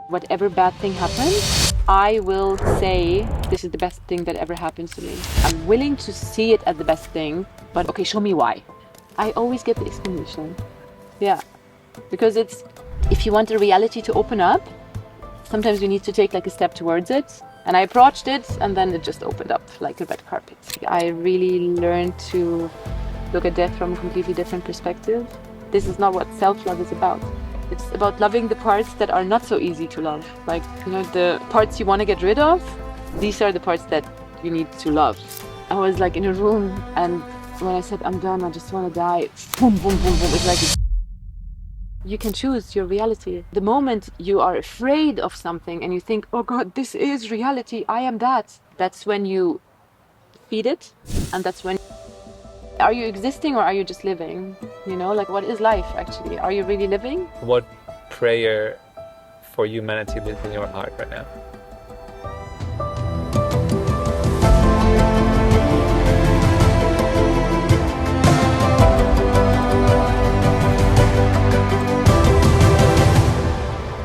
Whatever bad thing happens, I will say this is the best thing that ever happens to me. I'm willing to see it as the best thing, but okay, show me why. I always get the explanation. Yeah, because if you want the reality to open up, sometimes you need to take like a step towards it. And I approached it and then it just opened up like a red carpet. I really learned to look at death from a completely different perspective. This is not what self-love is about. It's about loving the parts that are not so easy to love. Like, the parts you want to get rid of, these are the parts that you need to love. I was like in a room and when I said, I'm done, I just want to die, boom, boom, boom, boom. It's like, you can choose your reality. The moment you are afraid of something and you think, oh God, this is reality, I am that. That's when you feed it. And that's when, are you existing or are you just living? Like, what is life actually? Are you really living? What prayer for humanity lives in your heart right now?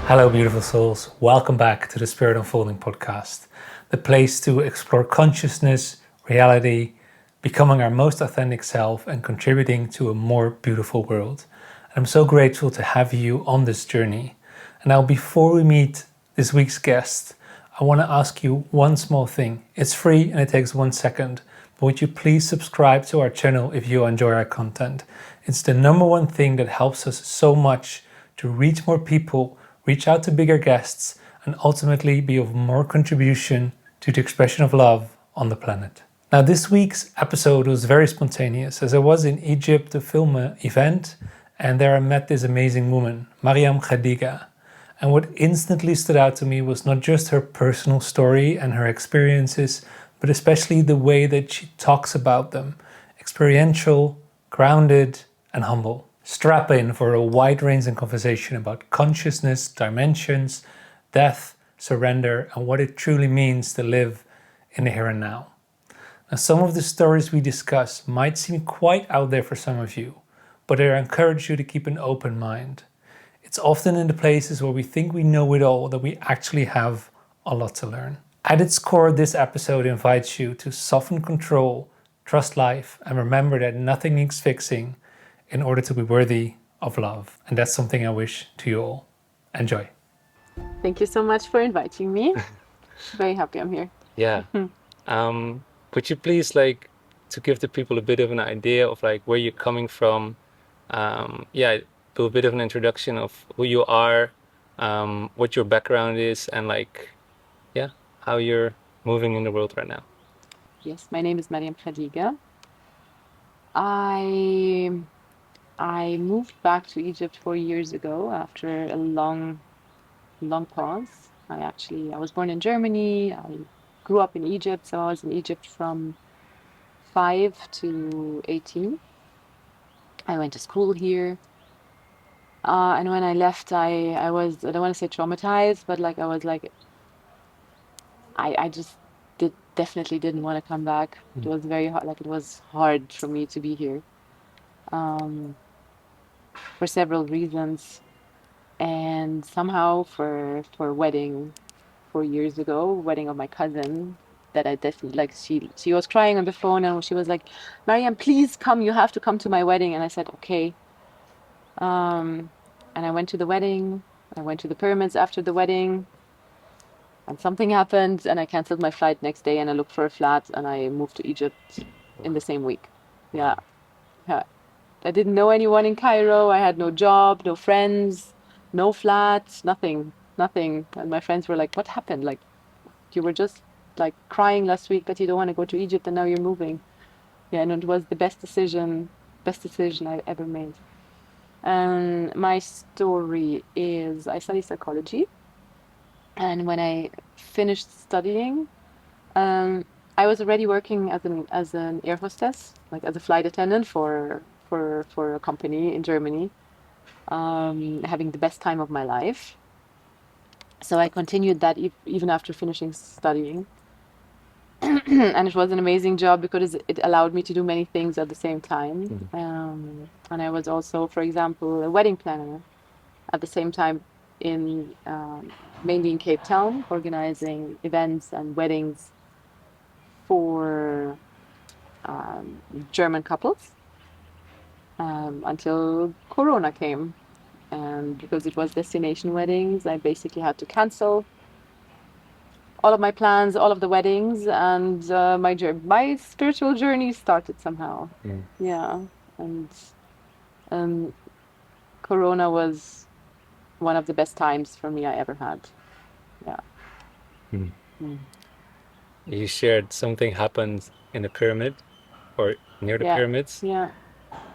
Hello, beautiful souls. Welcome back to the Spirit Unfolding podcast, the place to explore consciousness, reality, becoming our most authentic self, and contributing to a more beautiful world. And I'm so grateful to have you on this journey. And now, before we meet this week's guest, I want to ask you one small thing. It's free and it takes 1 second, but would you please subscribe to our channel if you enjoy our content? It's the number one thing that helps us so much to reach more people, reach out to bigger guests, and ultimately be of more contribution to the expression of love on the planet. Now, this week's episode was very spontaneous, as I was in Egypt to film an event, and there I met this amazing woman, Mariam Khadiga. And what instantly stood out to me was not just her personal story and her experiences, but especially the way that she talks about them. Experiential, grounded, and humble. Strap in for a wide-ranging conversation about consciousness, dimensions, death, surrender, and what it truly means to live in the here and now. Now, some of the stories we discuss might seem quite out there for some of you, but I encourage you to keep an open mind. It's often in the places where we think we know it all that we actually have a lot to learn. At its core, this episode invites you to soften control, trust life, and remember that nothing needs fixing in order to be worthy of love. And that's something I wish to you all. Enjoy. Thank you so much for inviting me. Very happy I'm here. Yeah. Could you please, to give the people a bit of an idea of where you're coming from? Do a bit of an introduction of who you are, what your background is, and how you're moving in the world right now. Yes, my name is Mariam Khadiga. I moved back to Egypt 4 years ago after a long pause. I was born in Germany. I grew up in Egypt, so I was in Egypt from 5 to 18. I went to school here. And when I left, I was, I don't want to say traumatized, but I just definitely didn't want to come back. It was very hard, it was hard for me to be here. For several reasons. And somehow for wedding 4 years ago, wedding of my cousin, that I definitely, she was crying on the phone and she was like, Mariam, please come, you have to come to my wedding. And I said, okay. And I went to the wedding. I went to the pyramids after the wedding. And something happened and I canceled my flight next day and I looked for a flat and I moved to Egypt in the same week. Yeah. I didn't know anyone in Cairo. I had no job, no friends, no flat, nothing. And my friends were like, what happened? Like, you were just crying last week that you don't want to go to Egypt and now you're moving. Yeah, and it was the best decision I ever made. And my story is, I study psychology. And when I finished studying, I was already working as an air hostess, as a flight attendant for a company in Germany, having the best time of my life. So I continued that even after finishing studying. And it was an amazing job because it allowed me to do many things at the same time. And I was also, for example, a wedding planner at the same time in mainly in Cape Town, organizing events and weddings for German couples until Corona came. And because it was destination weddings, I basically had to cancel all of my plans, all of the weddings, and my spiritual journey started somehow. Mm. Yeah, and um, Corona was one of the best times for me I ever had. Yeah. Mm. Mm. You shared something happened in the pyramid or near the Yeah. pyramids Yeah.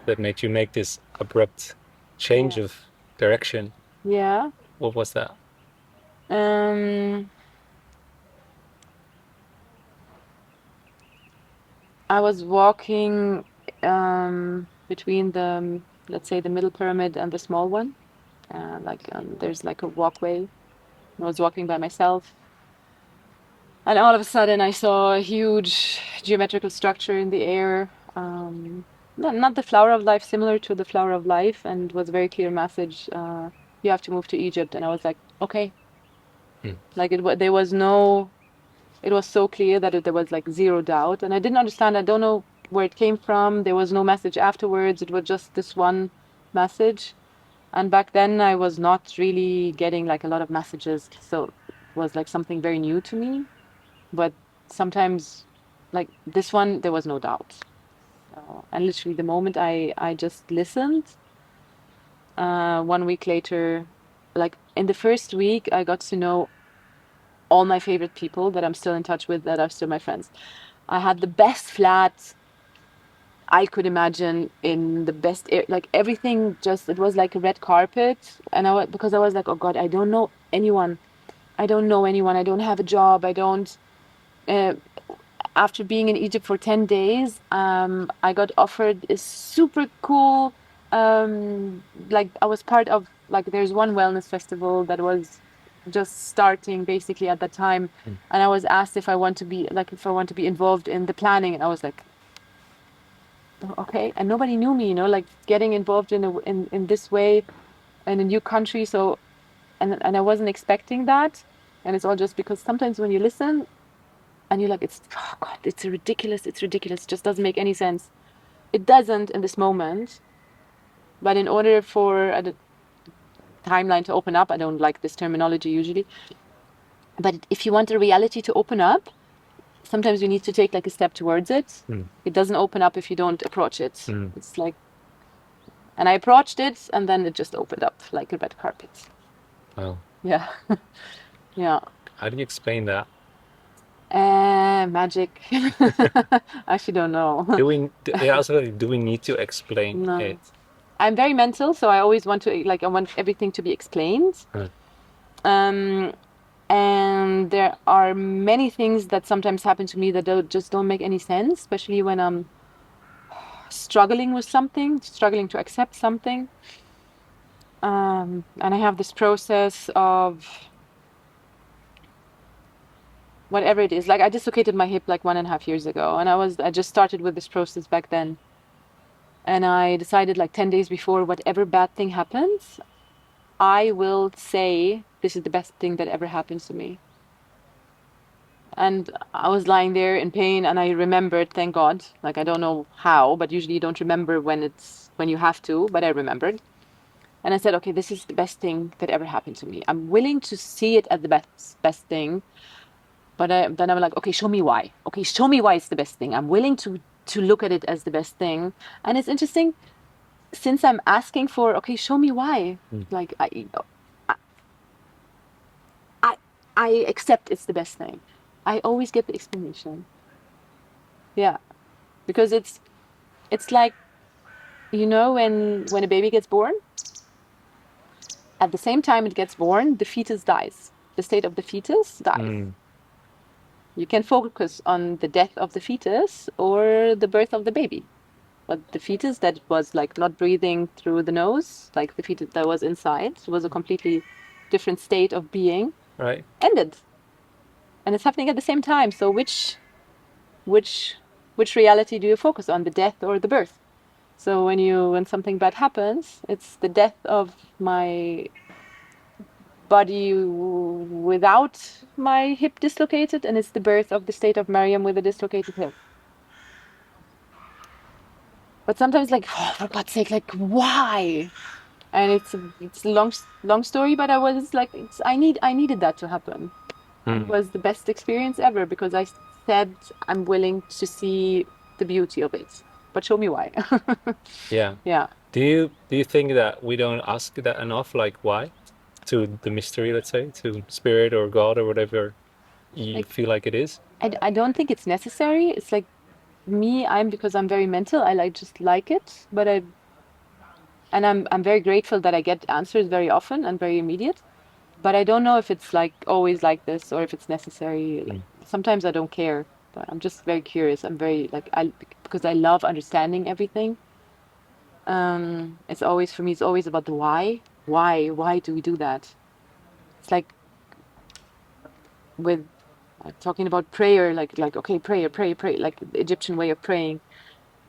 that made you make this abrupt change Yeah. of direction. Yeah. What was that? Um, I was walking between the, let's say, the middle pyramid and the small one. There's like a walkway. I was walking by myself, and all of a sudden I saw a huge geometrical structure in the air. Not the flower of life, similar to the flower of life, and it was a very clear message. You have to move to Egypt, and I was like, okay. Mm. Like there was no. It was so clear that there was like zero doubt, and I didn't understand. I don't know where it came from. There was no message afterwards. It was just this one message. And back then, I was not really getting like a lot of messages, so it was like something very new to me. But sometimes, like this one, there was no doubt. And literally, the moment I just listened, 1 week later, like in the first week, I got to know all my favorite people that I'm still in touch with, that are still my friends. I had the best flat I could imagine, in the best like everything. Just it was like a red carpet, and because I was like, oh God, I don't know anyone. I don't know anyone. I don't have a job. I don't. Uh, After being in Egypt for 10 days, I got offered a super cool. Like I was part of, like, there's one wellness festival that was just starting basically at that time, Mm. and I was asked if I want to be involved in the planning, and I was like, okay. And nobody knew me, like getting involved in this way in a new country. So and I wasn't expecting that, and it's all just because sometimes when you listen and you're like, it's, oh God, it's ridiculous, it just doesn't make any sense. It doesn't in this moment, but in order for a timeline to open up, I don't like this terminology usually, but if you want a reality to open up, sometimes you need to take like a step towards it. Mm. It doesn't open up if you don't approach it. Mm. It's like, and I approached it, and then it just opened up like a red carpet. Wow. Yeah. Yeah. How do you explain that? Magic. I actually don't know. Do we need to explain No. it? I'm very mental, so I always want to, like, I want everything to be explained. Huh. Um, and there are many things that sometimes happen to me that just don't make any sense, especially when I'm struggling with something, struggling to accept something. And I have this process of whatever it is. Like I dislocated my hip like 1.5 years ago, and I just started with this process back then. And I decided like 10 days before, whatever bad thing happens, I will say this is the best thing that ever happens to me. And I was lying there in pain, and I remembered, thank God. Like I don't know how, but usually you don't remember when you have to, but I remembered. And I said, okay, this is the best thing that ever happened to me. I'm willing to see it as the best thing, but then I'm like, okay, show me why. Okay, show me why it's the best thing. I'm willing to look at it as the best thing. And it's interesting, since I'm asking for, okay, show me why. Mm. Like I I accept it's the best thing. I always get the explanation. Yeah, because it's like, when a baby gets born, at the same time it gets born, the fetus dies. The state of the fetus dies. Mm. You can focus on the death of the fetus or the birth of the baby. But the fetus that was like not breathing through the nose, like the fetus that was inside, was a completely different state of being, Right. ended. And it's happening at the same time. So which which reality do you focus on, the death or the birth? So when something bad happens, it's the death of my body without my hip dislocated, and it's the birth of the state of Mariam with a dislocated hip. But sometimes, like, oh, for God's sake, like, why? And it's a long story, but I was like, I needed that to happen. It was the best experience ever because I said I'm willing to see the beauty of it, but show me why. Yeah. Yeah. Do you think that we don't ask that enough? Like why? To the mystery, let's say, to spirit or God or whatever you Like, feel like it is? I don't think it's necessary. It's like me, because I'm very mental, just like it, but I'm very grateful that I get answers very often and very immediate. But I don't know if it's like always like this or if it's necessary. Like, sometimes I don't care, but I'm just very curious. I'm very like because I love understanding everything. It's always for me. It's always about the why. Why do we do that? It's like with talking about prayer. Like okay, prayer, pray, pray. Like the Egyptian way of praying.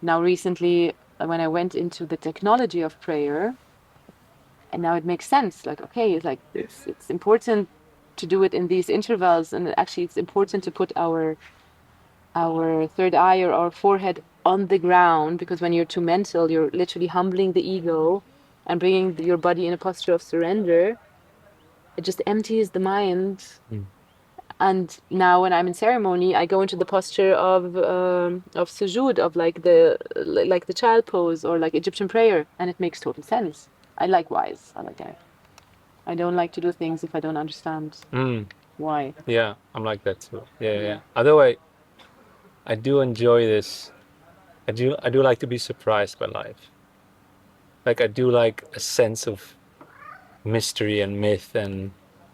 Now recently, when I went into the technology of prayer, and now it makes sense. Like okay, it's like it's important to do it in these intervals, and actually it's important to put our third eye or our forehead on the ground, because when you're too mental, you're literally humbling the ego and bringing your body in a posture of surrender. It just empties the mind. And now when I'm in ceremony, I go into the posture of sujood, of like the child pose or like Egyptian prayer, and it makes total sense. I like whys. I like that. I don't like to do things if I don't understand why. Yeah, I'm like that too. Yeah, yeah, Yeah. yeah. Although I do enjoy this. I do like to be surprised by life. Like I do like a sense of mystery and myth and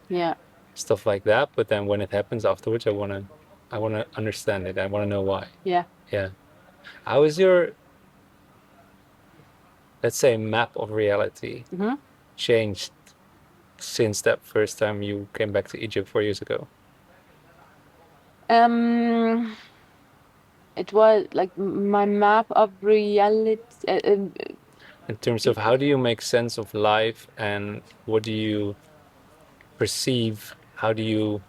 Yeah. stuff like that. But then when it happens afterwards, I wanna understand it. I wanna know why. Yeah. Yeah. How is your, let's say, map of reality Hmm. changed since that first time you came back to Egypt 4 years ago? Um, it was like my map of reality. In terms of how do you make sense of life and what do you perceive? How do you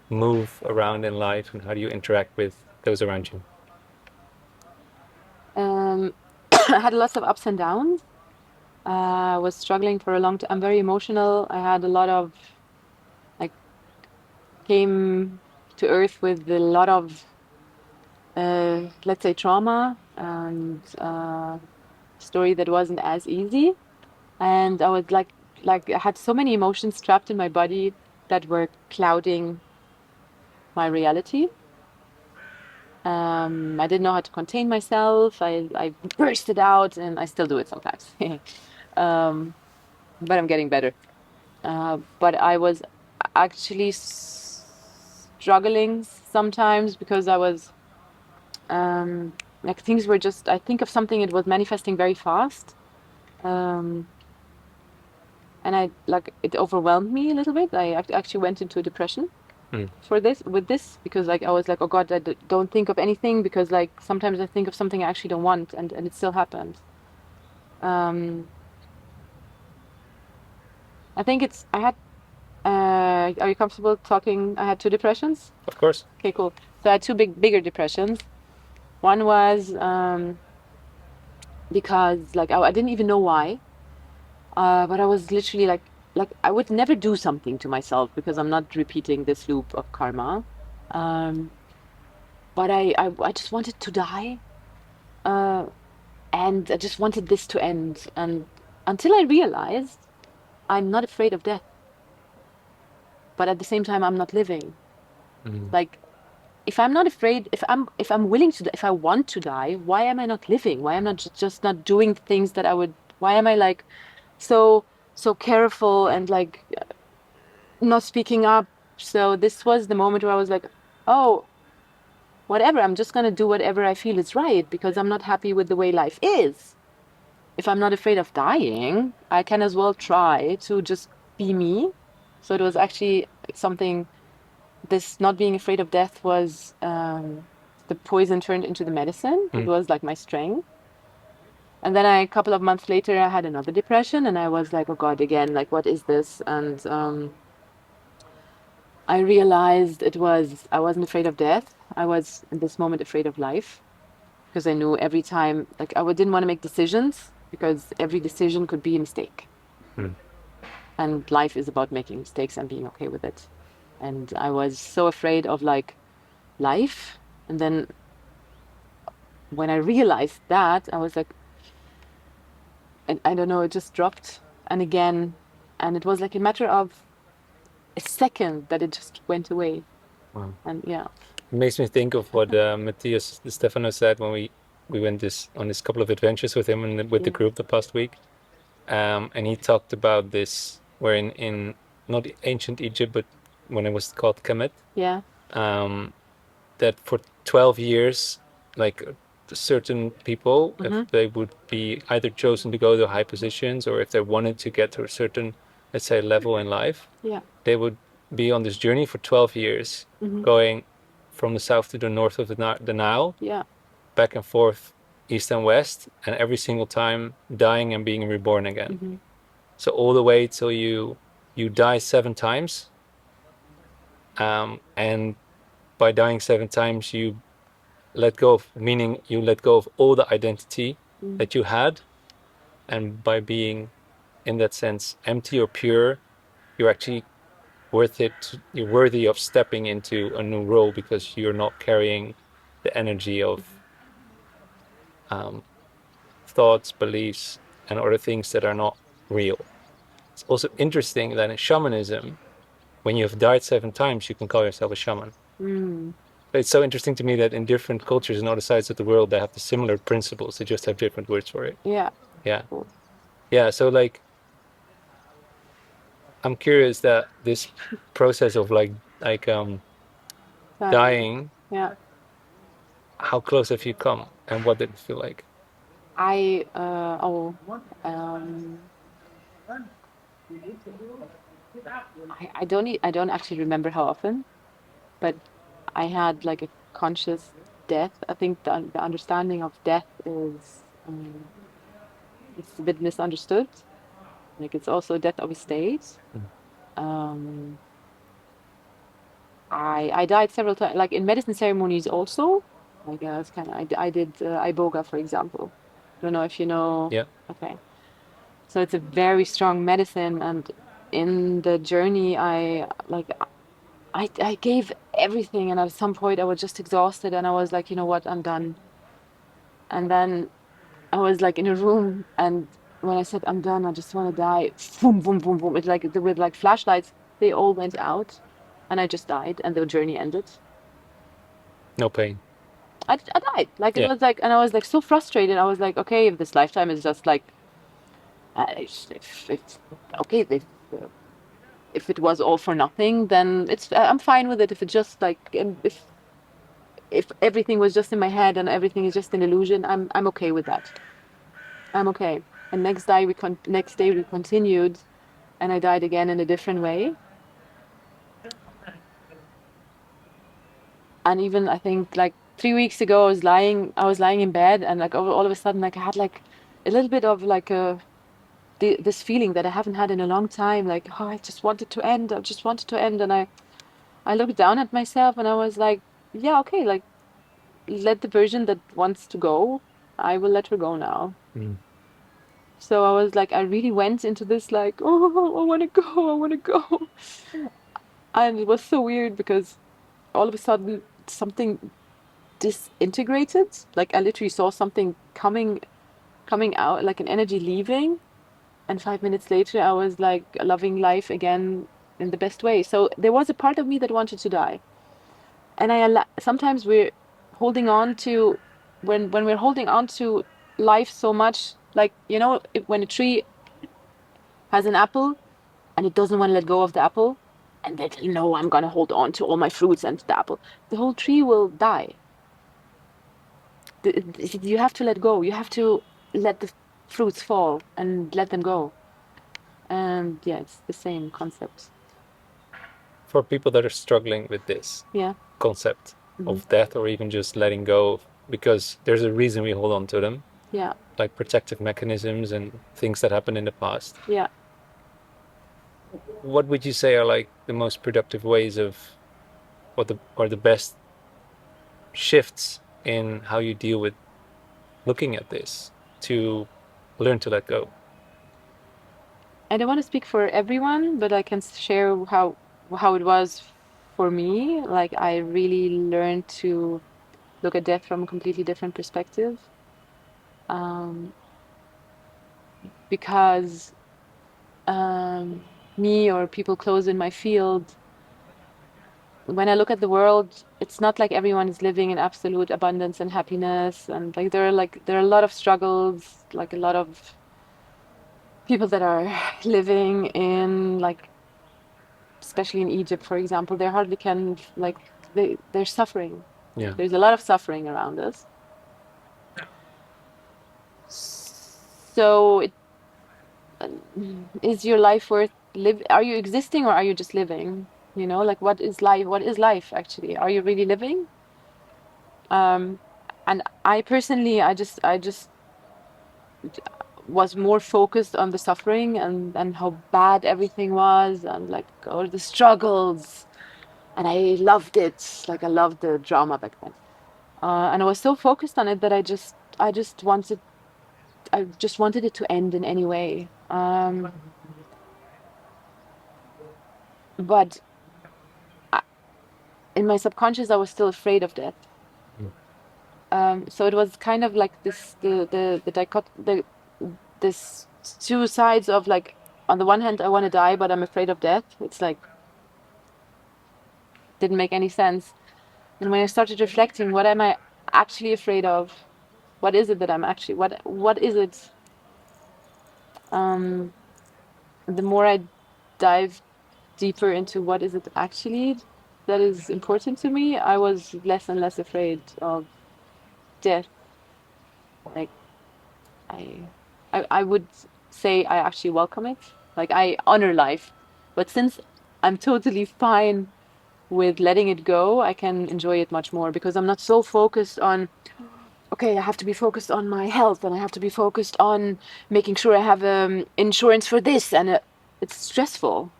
move around in life and how do you interact with those around you? Um, I had lots of ups and downs. I was struggling for a long time. I'm very emotional. I had a lot of like came to earth with a lot of let's say trauma and story that wasn't as easy. And I was like I had so many emotions trapped in my body that were clouding my reality. I didn't know how to contain myself. I bursted out, and I still do it sometimes. um, but I'm getting better. But I was actually struggling sometimes because I was like things were just. I think of something, it was manifesting very fast, um, and I like it overwhelmed me a little bit. I actually went into a depression for this because like I was like, oh God, don't think of anything, because like sometimes I think of something I actually don't want, and it still happens. um I think it's I had are you comfortable talking? I had two depressions. Of course. Okay, cool. So I had two bigger depressions. One was because like I didn't even know why, but I was literally like I would never do something to myself because I'm not repeating this loop of karma. um but I just wanted to die. uh and I just wanted this to end. And until I realized I'm not afraid of death, but at the same time I'm not living. Like if I'm not afraid, if I'm willing to, if I want to die, why am I not living? Why am I not just not doing things that I would? Why am I like so so careful and like not speaking up? So this was the moment where I was like, oh, whatever. I'm just gonna do whatever I feel is right because I'm not happy with the way life is. If I'm not afraid of dying, I can as well try to just be me. So it was actually something, this not being afraid of death was the poison turned into the medicine. It was like my strength. And then a couple of months later, I had another depression, and I was like, oh God, again, like, what is this? And I realized I wasn't afraid of death. I was in this moment afraid of life because I knew every time, like, didn't want to make decisions because every decision could be a mistake. Mm. And life is about making mistakes and being okay with it. And I was so afraid of like life. And then when I realized that, I was like, I don't know, it just dropped. And again, and it was like a matter of a second that it just went away. Wow. And yeah. It makes me think of what Matthias Stefano said when we went on this couple of adventures with him and with the group the past week. And he talked about this where in not ancient Egypt, but when it was called Kemet, Yeah. that for 12 years, like certain people, if they would be either chosen to go to high positions or if they wanted to get to a certain, let's say, level in life, Yeah. they would be on this journey for 12 years, going from the south to the north of the Nile, Yeah. back and forth, east and west, and every single time dying and being reborn again. So all the way till you die 7 times, and by dying 7 times you let go of, meaning you let go of all the identity that you had, and by being in that sense empty or pure, you're actually you're worthy of stepping into a new role because you're not carrying the energy of thoughts, beliefs, and other things that are not real. It's also interesting that in shamanism, when you have died 7 times, you can call yourself a shaman. It's so interesting to me that in different cultures in other sides of the world, they have the similar principles. They just have different words for it. Yeah. Yeah. Cool. Yeah. So like, I'm curious that this process of dying, Yeah. how close have you come and what did it feel like? I um I don't actually remember how often, but I had like a conscious death. I think the understanding of death is it's a bit misunderstood. Like it's also a death of a state. Um, I died several times, like in medicine ceremonies also. Like it's kind of I did iboga, for example. I don't know if you know. Yeah. Okay, so it's a very strong medicine, and in the journey, I gave everything, and at some point I was just exhausted, and I was like, you know what, I'm done. And then I was like in a room, and when I said I'm done, I just want to die. Boom, boom, boom, boom. It's like with like flashlights, they all went out, and I just died, and the journey ended. No pain. I died. Like it Yeah. was like, and I was like so frustrated. I was like, okay, if this lifetime is just like, if okay, if it was all for nothing, then I'm fine with it. If it just like if everything was just in my head and everything is just an illusion, I'm okay with that. I'm okay. And next day we continued, and I died again in a different way. And even I think like 3 weeks ago, I was lying in bed, and like all of a sudden, like I had like a little bit of like this feeling that I haven't had in a long time. Like, oh, I just wanted to end. I just wanted to end, and I looked down at myself, and I was like, yeah, okay, like let the version that wants to go, I will let her go now. So I was like, I really went into this like, oh, I want to go, I want to go. And it was so weird because all of a sudden something disintegrated. Like I literally saw something coming out, like an energy leaving. And 5 minutes later, I was like loving life again in the best way. So there was a part of me that wanted to die. And sometimes we're holding on to when we're holding on to life so much, like when a tree has an apple and it doesn't want to let go of the apple, and that no, I'm gonna hold on to all my fruits and the apple, the whole tree will die. You have to let go. You have to let the fruits fall and let them go. And yeah, it's the same concept. For people that are struggling with this Yeah. concept of death or even just letting go, because there's a reason we hold on to them. Yeah. like protective mechanisms and things that happened in the past. Yeah. What would you say are like the most productive ways of, or the best shifts in how you deal with looking at this to learn to let go? I don't want to speak for everyone, but I can share how it was for me. Like I really learned to look at death from a completely different perspective. Um, because me or people close in my field, when I look at the world, it's not like everyone is living in absolute abundance and happiness, and there are a lot of struggles, like a lot of people that are living in like, especially in Egypt, for example, they hardly can like they're suffering. Yeah. There's a lot of suffering around us. So is your life worth live? Are you existing or are you just living? You know, like what is life? What is life actually? Are you really living? Um, and I personally, I just was more focused on the suffering and how bad everything was and like all the struggles. And I loved it. Like I loved the drama back then. And I was so focused on it that I just wanted it to end in any way. But in my subconscious, I was still afraid of death. So it was kind of like this two sides of like, on the one hand, I want to die, but I'm afraid of death. It's like, didn't make any sense. And when I started reflecting, what am I actually afraid of? What is it that I'm actually, what is it? Um, the more I dive deeper into what is it actually that is important to me, I was less and less afraid of death. Like I, I would say I actually welcome it. Like I honor life, but since I'm totally fine with letting it go, I can enjoy it much more because I'm not so focused on, okay, I have to be focused on my health and I have to be focused on making sure I have insurance for this, and it's stressful.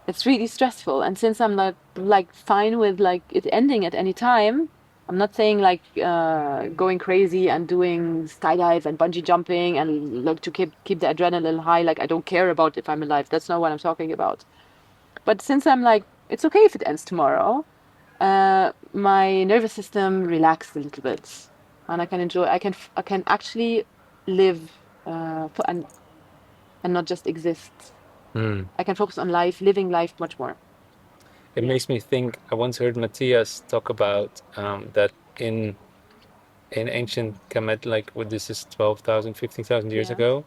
It's really stressful. And since I'm not like fine with like it ending at any time, I'm not saying like going crazy and doing skydive and bungee jumping and look to keep the adrenaline high. Like I don't care about if I'm alive. That's not what I'm talking about. But since I'm like, it's okay if it ends tomorrow, my nervous system relaxed a little bit, and I can enjoy. I can actually live and not just exist. I can focus on life, living life much more. It makes me think. I once heard Matthias talk about that in ancient Kemet, like what this is 12,000, 15,000 years Yeah. ago,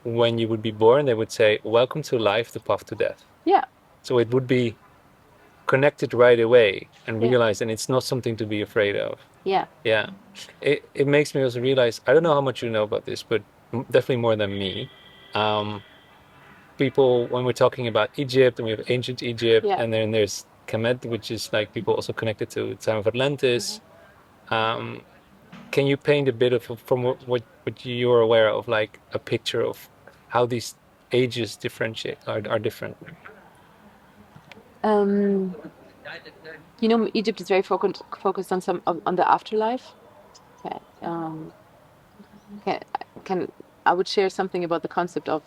when you would be born, they would say, "Welcome to life, the path to death." Yeah. So it would be connected right away and Yeah. realize, and it's not something to be afraid of. Yeah. Yeah. It makes me also realize, I don't know how much you know about this, but definitely more than me. People, when we're talking about Egypt, and we have ancient Egypt, Yeah. and then there's Kemet, which is like people also connected to the time of Atlantis. Can you paint a bit of, from what you're aware of, like a picture of how these ages differentiate are different? Um, Egypt is very focused on on the afterlife. Okay. Can, can I would share something about the concept of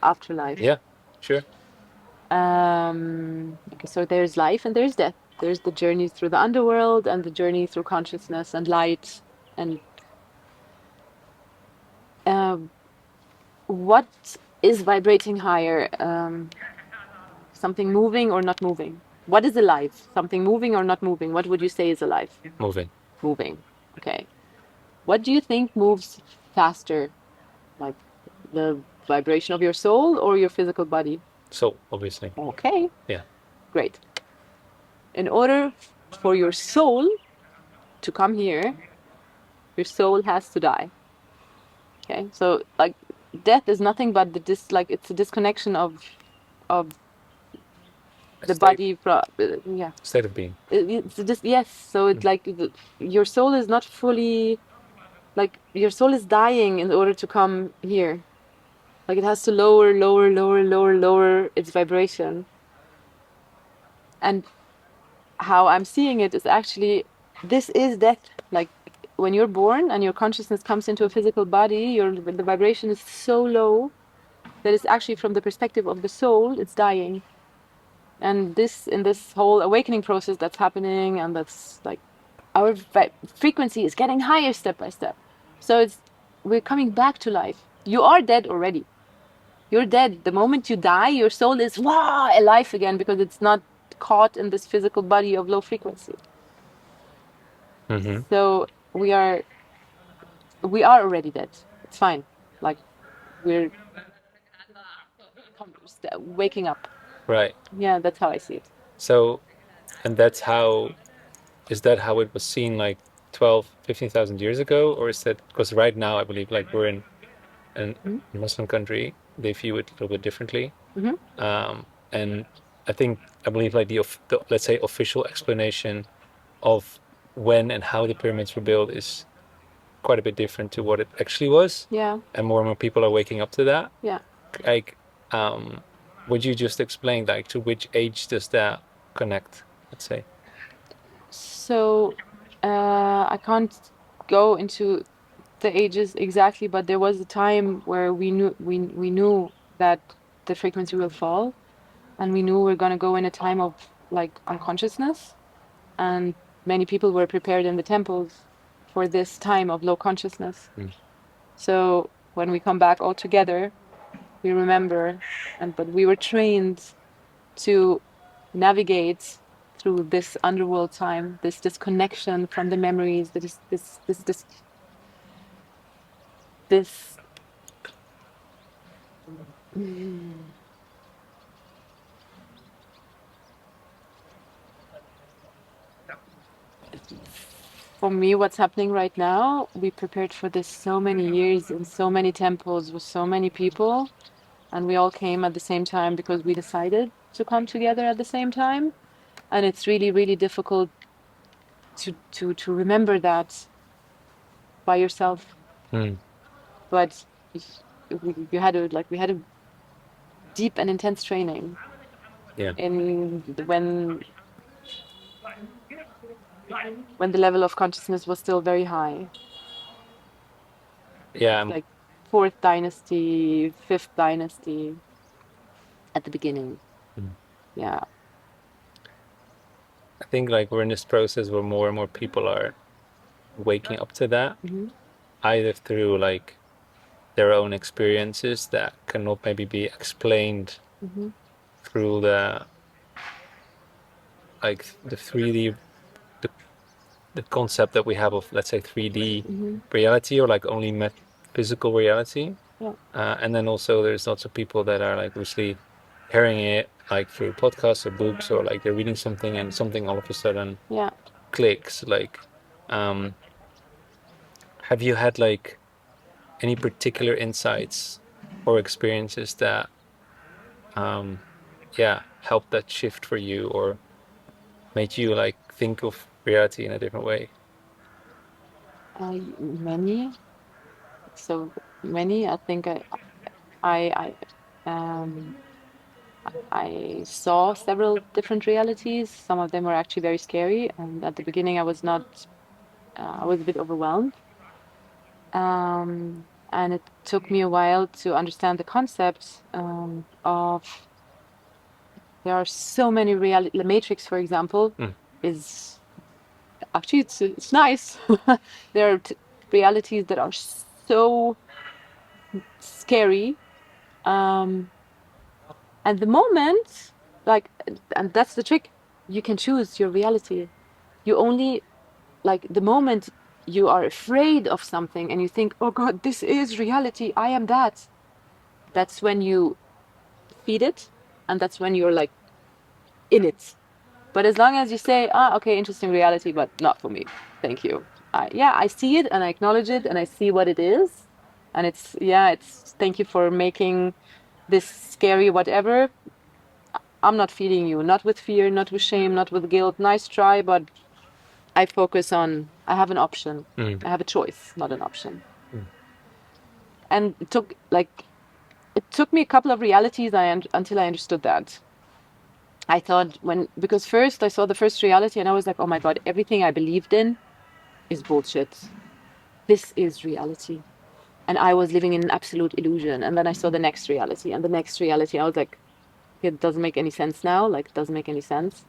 afterlife. Yeah, sure. Okay, so there's life and there's death. There's the journey through the underworld and the journey through consciousness and light. And um, what is vibrating higher? Something moving or not moving? What is alive? Something moving or not moving? What would you say is alive? Moving. Moving. Okay. What do you think moves faster? Like the vibration of your soul or your physical body? So obviously. Okay, Yeah. great. In order for your soul to come here, your soul has to die. Okay, so like death is nothing but like it's a disconnection of the body from yeah. State of being. It's just yes. So it's like your soul is not fully like your soul is dying in order to come here. Like it has to lower its vibration. And how I'm seeing it is actually, this is death. Like when you're born and your consciousness comes into a physical body, the vibration is so low that it's actually, from the perspective of the soul, it's dying. And this, in this whole awakening process that's happening, and that's like our frequency is getting higher step by step. So we're coming back to life. You are dead already. You're dead. The moment you die, your soul is alive again, because it's not caught in this physical body of low frequency. Mm-hmm. So we are already dead. It's fine. Like we're waking up. Right. Yeah, that's how I see it. So, and is that how it was seen like 12, 15,000 years ago? Or is that, because right now I believe like we're in a Muslim country, they view it a little bit differently. And I believe like the let's say official explanation of when and how the pyramids were built is quite a bit different to what it actually was. Yeah. And more people are waking up to that. Yeah. Like, would you just explain like to which age does that connect, let's say? So I can't go into the ages exactly, but there was a time where we knew that the frequency will fall, and we knew we're gonna go in a time of like unconsciousness, and many people were prepared in the temples for this time of low consciousness. So when we come back all together, we remember, but we were trained to navigate through this underworld time, this disconnection from the memories, this for me, what's happening right now, we prepared for this so many years in so many temples with so many people, and we all came at the same time because we decided to come together at the same time. And it's really, really difficult to remember that by yourself. But we had a deep and intense training. Yeah. In when the level of consciousness was still very high. Yeah. Like 4th dynasty, 5th dynasty at the beginning. Yeah. I think like we're in this process where more and more people are waking up to that, either through like their own experiences that cannot maybe be explained through the 3D, the concept that we have of, let's say, 3D reality, or like only physical reality. Yeah. And then also there's lots of people that are like obviously hearing it like through podcasts or books, or like they're reading something and something all of a sudden clicks. Like, have you had like any particular insights or experiences that helped that shift for you, or made you like think of reality in a different way? Many. So many. I think I saw several different realities. Some of them were actually very scary, and at the beginning I was not. I was a bit overwhelmed. And it took me a while to understand the concept of, there are so many reality. The Matrix, for example, is actually it's nice. There are realities that are so scary, and the moment, like, and that's the trick. You can choose your reality. You only, like, the moment you are afraid of something and you think, oh God, this is reality, I am that. That's when you feed it, and that's when you're like in it. But as long as you say, okay, interesting reality, but not for me, thank you. I see it and I acknowledge it and I see what it is, and it's thank you for making this scary whatever. I'm not feeding you, not with fear, not with shame, not with guilt. Nice try, but I focus on, I have an option. Mm. I have a choice, not an option. Mm. And it took me a couple of realities until I understood that. I thought because first I saw the first reality and I was like, oh my God, everything I believed in is bullshit. This is reality. And I was living in an absolute illusion. And then I saw the next reality and the next reality. I was like, it doesn't make any sense now. Like, it doesn't make any sense.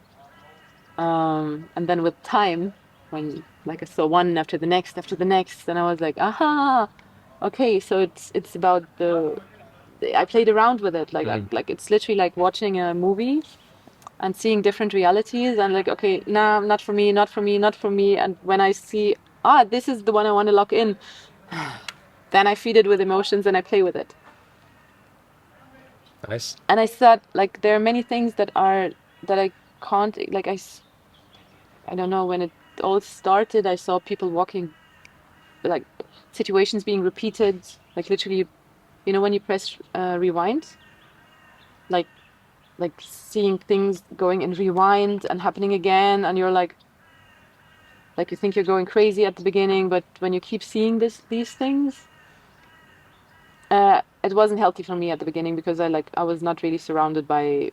And then with time, when like I saw one after the next, and I was like, aha, okay. So it's about I played around with it. Like it's literally like watching a movie and seeing different realities and like, okay, nah, not for me, not for me, not for me. And when I see, this is the one I want to lock in, then I feed it with emotions and I play with it. Nice. And I thought, like, there are many things that I can't, like, I don't know, when it all started, I saw people walking, like, situations being repeated, like, literally, when you press rewind, like, seeing things going in rewind and happening again, and you're like you think you're going crazy at the beginning, but when you keep seeing these things, it wasn't healthy for me at the beginning because I was not really surrounded by,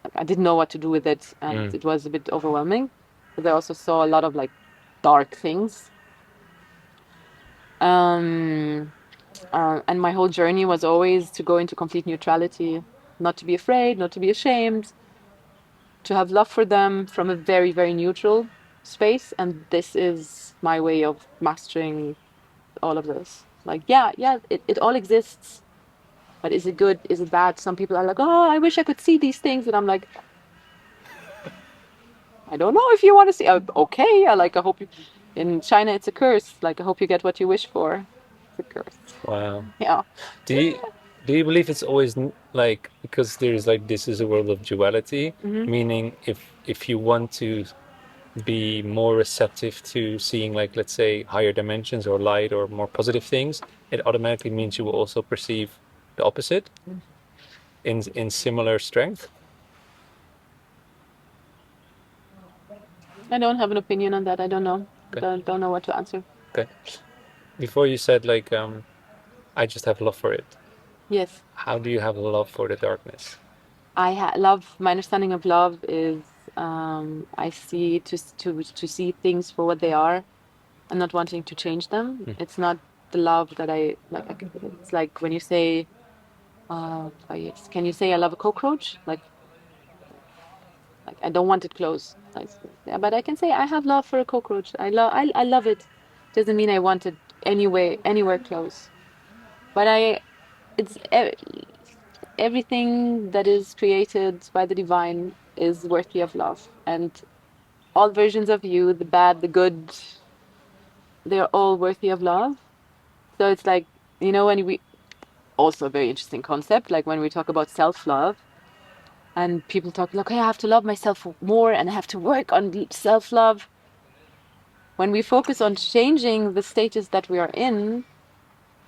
like, I didn't know what to do with it, and it was a bit overwhelming. But I also saw a lot of like dark things. And my whole journey was always to go into complete neutrality, not to be afraid, not to be ashamed, to have love for them from a very, very neutral space. And this is my way of mastering all of this. Like, yeah, it all exists. But is it good? Is it bad? Some people are like, oh, I wish I could see these things. And I'm like, I don't know if you want to see. Okay, I hope you. In China, it's a curse. Like, I hope you get what you wish for. It's a curse. Wow. Yeah. Do you believe it's always like, because there's like, this is a world of duality, Mm-hmm. meaning if you want to be more receptive to seeing, like, let's say, higher dimensions or light or more positive things, it automatically means you will also perceive the opposite in similar strength. I don't have an opinion on that. I don't know. Okay. Don't know what to answer. Okay. Before you said, like, I just have love for it. Yes. How do you have love for the darkness? Love. My understanding of love is I see to see things for what they are and not wanting to change them. It's not the love that I like. It's like when you say, yes, can you say I love a cockroach? Like I don't want it close. Yeah, but I can say I have love for a cockroach. I love it. Doesn't mean I want it anywhere close. But it's everything that is created by the divine is worthy of love, and all versions of you, the bad, the good, they're all worthy of love. So it's like, when we also a very interesting concept, like when we talk about self-love and people talk like, okay, I have to love myself more and I have to work on self-love. When we focus on changing the status that we are in,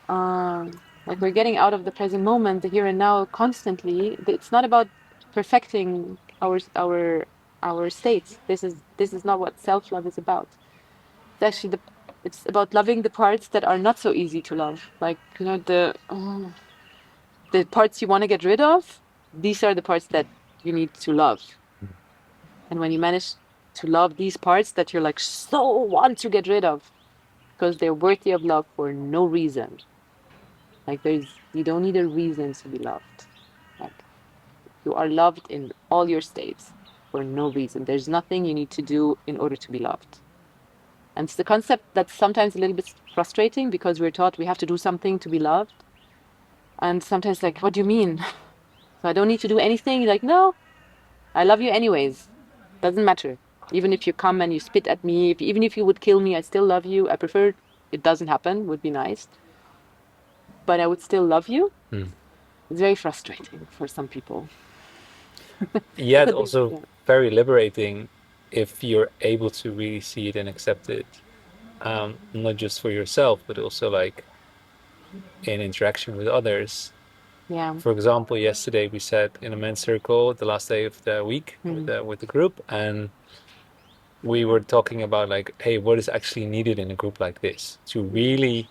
like we're getting out of the present moment, the here and now constantly. It's not about perfecting our states. This is not what self-love is about. It's actually it's about loving the parts that are not so easy to love. Like, the parts you want to get rid of, these are the parts that you need to love. And when you manage to love these parts that you're like so want to get rid of, because they're worthy of love for no reason. Like you don't need a reason to be loved. Like you are loved in all your states for no reason. There's nothing you need to do in order to be loved. And it's the concept that's sometimes a little bit frustrating because we're taught we have to do something to be loved. And sometimes like, what do you mean? So I don't need to do anything? You're like, no, I love you anyways. Doesn't matter. Even if you come and you spit at me, even if you would kill me, I still love you. I prefer it doesn't happen, would be nice. But I would still love you. It's very frustrating for some people. Yeah, it's But also very liberating if you're able to really see it and accept it, not just for yourself, but also like in interaction with others. yeah. For example, yesterday we sat in a men's circle, the last day of the week with the group, and we were talking about like, hey, what is actually needed in a group like this to really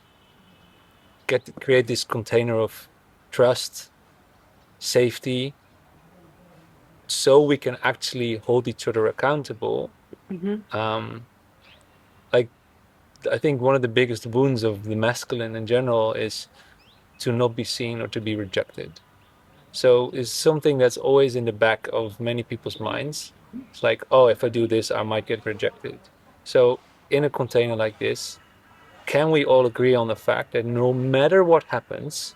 create this container of trust, safety, so we can actually hold each other accountable. Like, I think one of the biggest wounds of the masculine in general is to not be seen or to be rejected. So it's something that's always in the back of many people's minds. It's like, oh, if I do this, I might get rejected. So in a container like this, can we all agree on the fact that no matter what happens,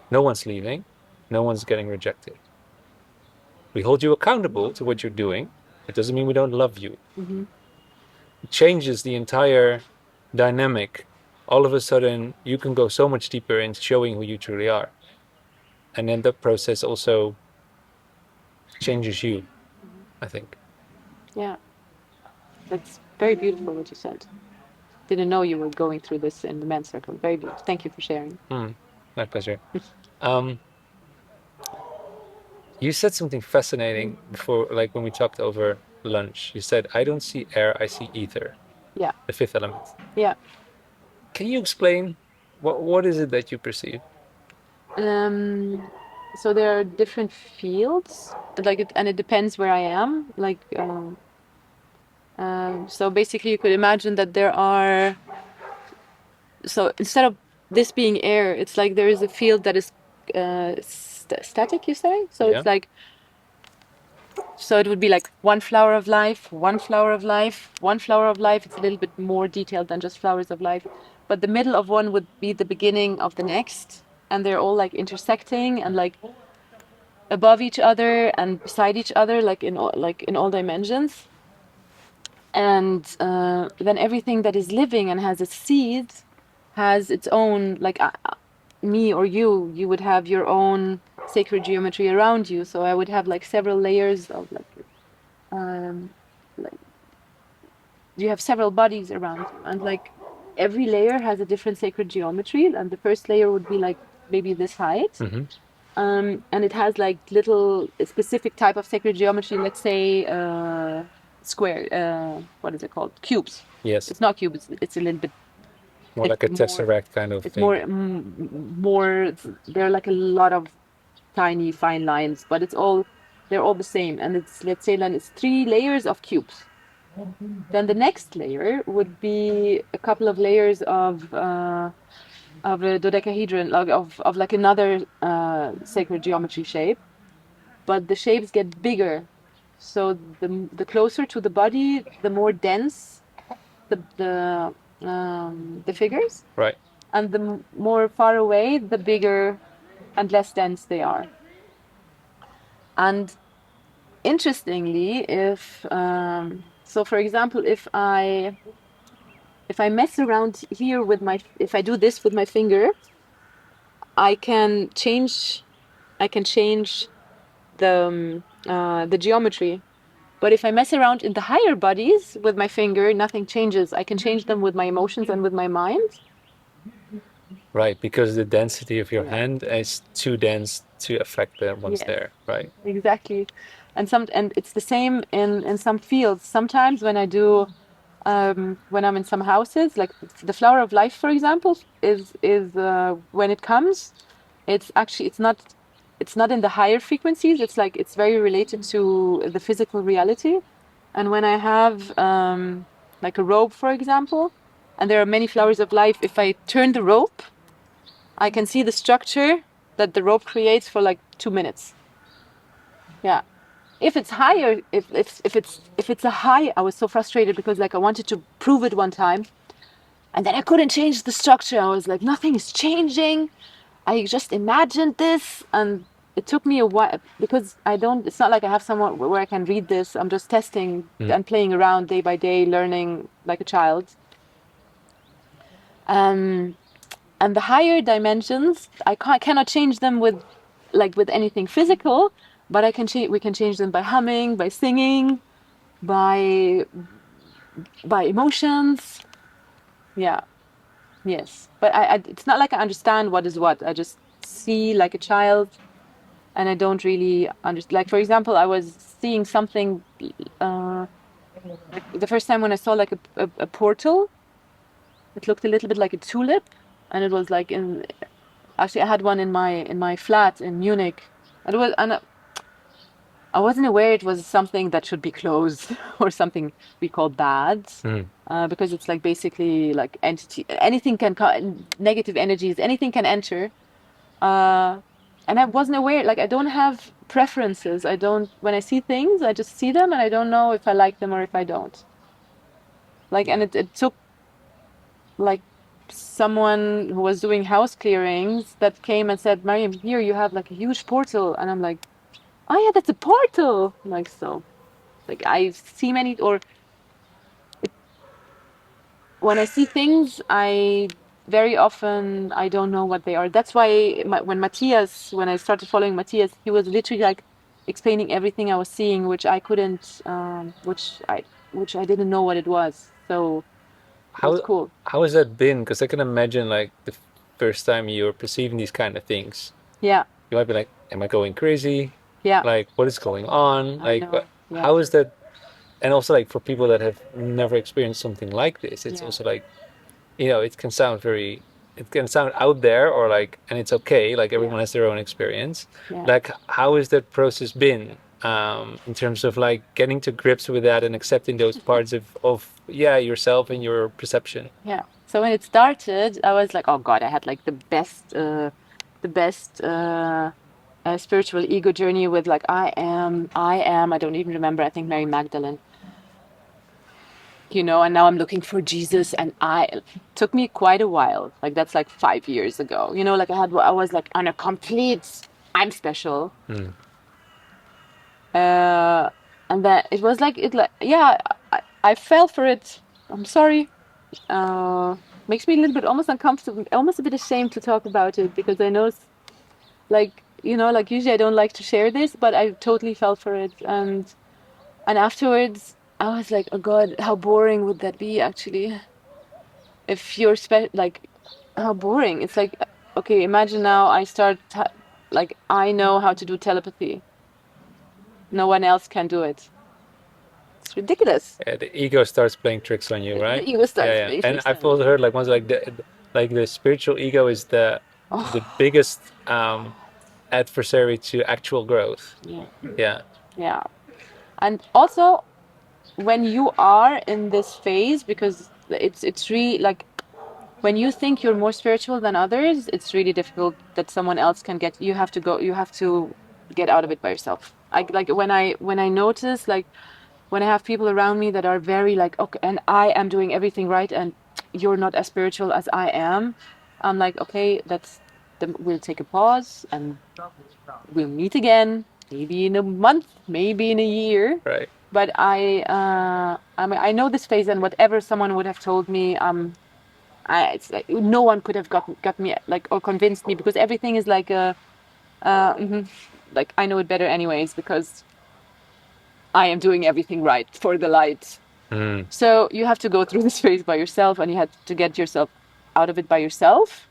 no one's leaving, no one's getting rejected? We hold you accountable to what you're doing. It doesn't mean we don't love you. It changes the entire dynamic. All of a sudden, you can go so much deeper in showing who you truly are. And then that process also changes you, I think. Yeah, that's very beautiful what you said. Didn't know you were going through this in the men's circle. Very beautiful. Thank you for sharing. My pleasure. You said something fascinating before, like when we talked over lunch. You said, I don't see air, I see ether, Yeah, the fifth element. yeah. Can you explain what is it that you perceive? So there are different fields, like and it depends where I am. Like, so basically, you could imagine that there are. So instead of this being air, it's like there is a field that is static. You say so. Yeah. It's like so it would be like one flower of life, one flower of life, one flower of life. It's a little bit more detailed than just flowers of life, but the middle of one would be the beginning of the next, and they're all like intersecting and like above each other and beside each other, like in all dimensions. And then everything that is living and has a seed has its own, like me or you would have your own sacred geometry around you. So I would have like several layers of um, like you have several bodies around you, and like every layer has a different sacred geometry. And the first layer would be like maybe this height. And it has like little specific type of sacred geometry. Let's say square. What is it called? Cubes. Yes. It's not cubes. It's a little bit. More like a tesseract kind of It's thing. more. There are like a lot of tiny fine lines, but they're all the same. And it's, let's say, then it's 3 layers of cubes. Then the next layer would be a couple of layers of a dodecahedron, of like another sacred geometry shape, but the shapes get bigger. So the closer to the body, the more dense the figures, Right. and the more far away, the bigger and less dense they are. And interestingly, if so, for example, if I mess around here with if I do this with my finger, I can change the geometry. But if I mess around in the higher bodies with my finger, nothing changes. I can change them with my emotions and with my mind. Right, because the density of your hand is too dense to affect the ones Yes. there. Right. Exactly. And it's the same in some fields. Sometimes when I do when I'm in some houses, like the flower of life, for example, is when it comes, it's actually it's not in the higher frequencies. It's like it's very related to the physical reality. And when I have like a rope, for example, and there are many flowers of life, if I turn the rope, I can see the structure that the rope creates for like 2 minutes. Yeah. If it's higher, if it's a high, I was so frustrated because like I wanted to prove it one time, and then I couldn't change the structure. I was like, nothing is changing. I just imagined this, and it took me a while because I don't. It's not like I have someone where I can read this. I'm just testing and playing around day by day, learning like a child. And the higher dimensions, cannot change them with anything physical, but we can change them by humming, by singing, by emotions. Yeah. Yes. But it's not like I understand what is what. I just see like a child, and I don't really understand. Like, for example, I was seeing something Like the first time when I saw like a portal, it looked a little bit like a tulip, and it was like in. Actually, I had one in my flat in Munich. I wasn't aware it was something that should be closed or something we call bad, because it's like basically like anything can negative energies, anything can enter. Uh, and I wasn't aware, like I don't have preferences. I don't, when I see things, I just see them and I don't know if I like them or if I don't. Like, and it took like someone who was doing house clearings that came and said, Mariam, here you have like a huge portal. And I'm like, oh yeah, that's a portal. Like, so, like I see many, or when I see things, I very often I don't know what they are. That's why when I started following Matthias, he was literally like explaining everything I was seeing, which I couldn't, which I didn't know what it was. So it was How cool. how has that been? Because I can imagine like the first time you're perceiving these kind of things, Yeah, you might be like, "Am I going crazy? yeah, Like, what is going on? I Like, know. Yeah, how is that?" And also, like for people that have never experienced something like this, it's yeah, also like, it can sound out there or like, and it's okay. Like yeah, everyone has their own experience. yeah, Like, how has that process been? In terms of like getting to grips with that and accepting those parts of yeah, yourself and your perception. yeah. So when it started, I was like, oh God, I had like the best spiritual ego journey with like I don't even remember. I think Mary Magdalene, and now I'm looking for Jesus, and took me quite a while. Like that's like 5 years ago. Like I was like on a complete I'm special. Uh, and then it was like yeah, I fell for it. I'm sorry. Uh, Makes me a little bit almost uncomfortable, almost a bit ashamed to talk about it because I know like like usually I don't like to share this, but I totally fell for it. And afterwards I was like, oh God, how boring would that be actually? If you're like, how boring. It's like, okay, imagine now I start like I know how to do telepathy. No one else can do it. It's ridiculous. Yeah, the ego starts playing tricks on you, The right? ego Yeah, starts yeah. playing And tricks I've on me. also heard like once like the spiritual ego is the Oh, biggest adversary to actual growth. yeah, Yeah. yeah. And also when you are in this phase, because it's really like when you think you're more spiritual than others, it's really difficult that someone else can get. You have to get out of it by yourself. I like when I notice like when I have people around me that are very like, okay, and I am doing everything right, and you're not as spiritual as I am. I'm like, okay, we'll take a pause and we'll meet again, maybe in a month, maybe in a year. Right. But I know this phase, and whatever someone would have told me, it's like no one could have got me like or convinced me because everything is like like I know it better anyways because I am doing everything right for the light. Mm. So you have to go through this phase by yourself, and you have to get yourself out of it by yourself.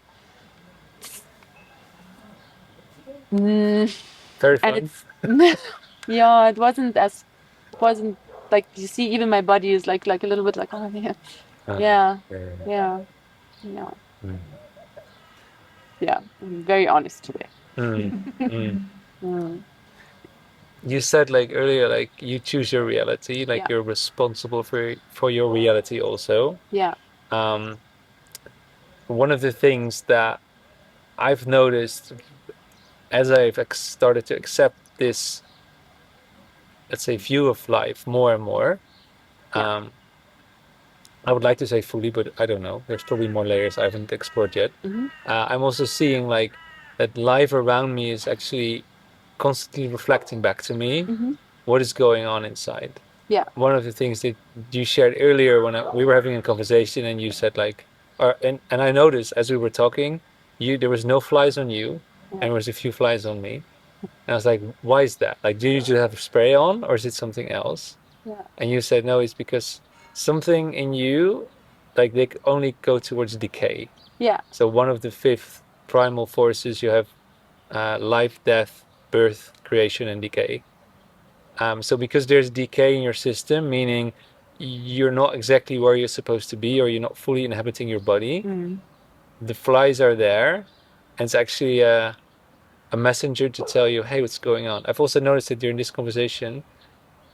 Mm, Very and fun. it's yeah, it wasn't like you see, even my body is like a little bit like oh yeah, yeah, Yeah, yeah, yeah, yeah, yeah. yeah. I'm very honest today. Mm. Mm. Mm, You said like earlier, like you choose your reality, like yeah, you're responsible for your reality also. yeah, Um, One of the things that I've noticed as I've started to accept this, let's say, view of life more and more, yeah. um, I would like to say fully, but I don't know. There's probably more layers I haven't explored yet. Mm-hmm, I'm also seeing like that life around me is actually constantly reflecting back to me mm-hmm, what is going on inside. yeah, One of the things that you shared earlier when we were having a conversation and you said like, and I noticed as we were talking, there was no flies on you, and yeah, there was a few flies on me. And I was like, why is that? Like, do you just have spray on, or is it something else? yeah, And you said no, it's because something in you, like they only go towards decay. yeah, So one of the fifth primal forces you have life, death, birth, creation, and decay. So because there's decay in your system, meaning you're not exactly where you're supposed to be, or you're not fully inhabiting your body. Mm. The flies are there, and it's actually a messenger to tell you, hey, what's going on. I've also noticed that during this conversation,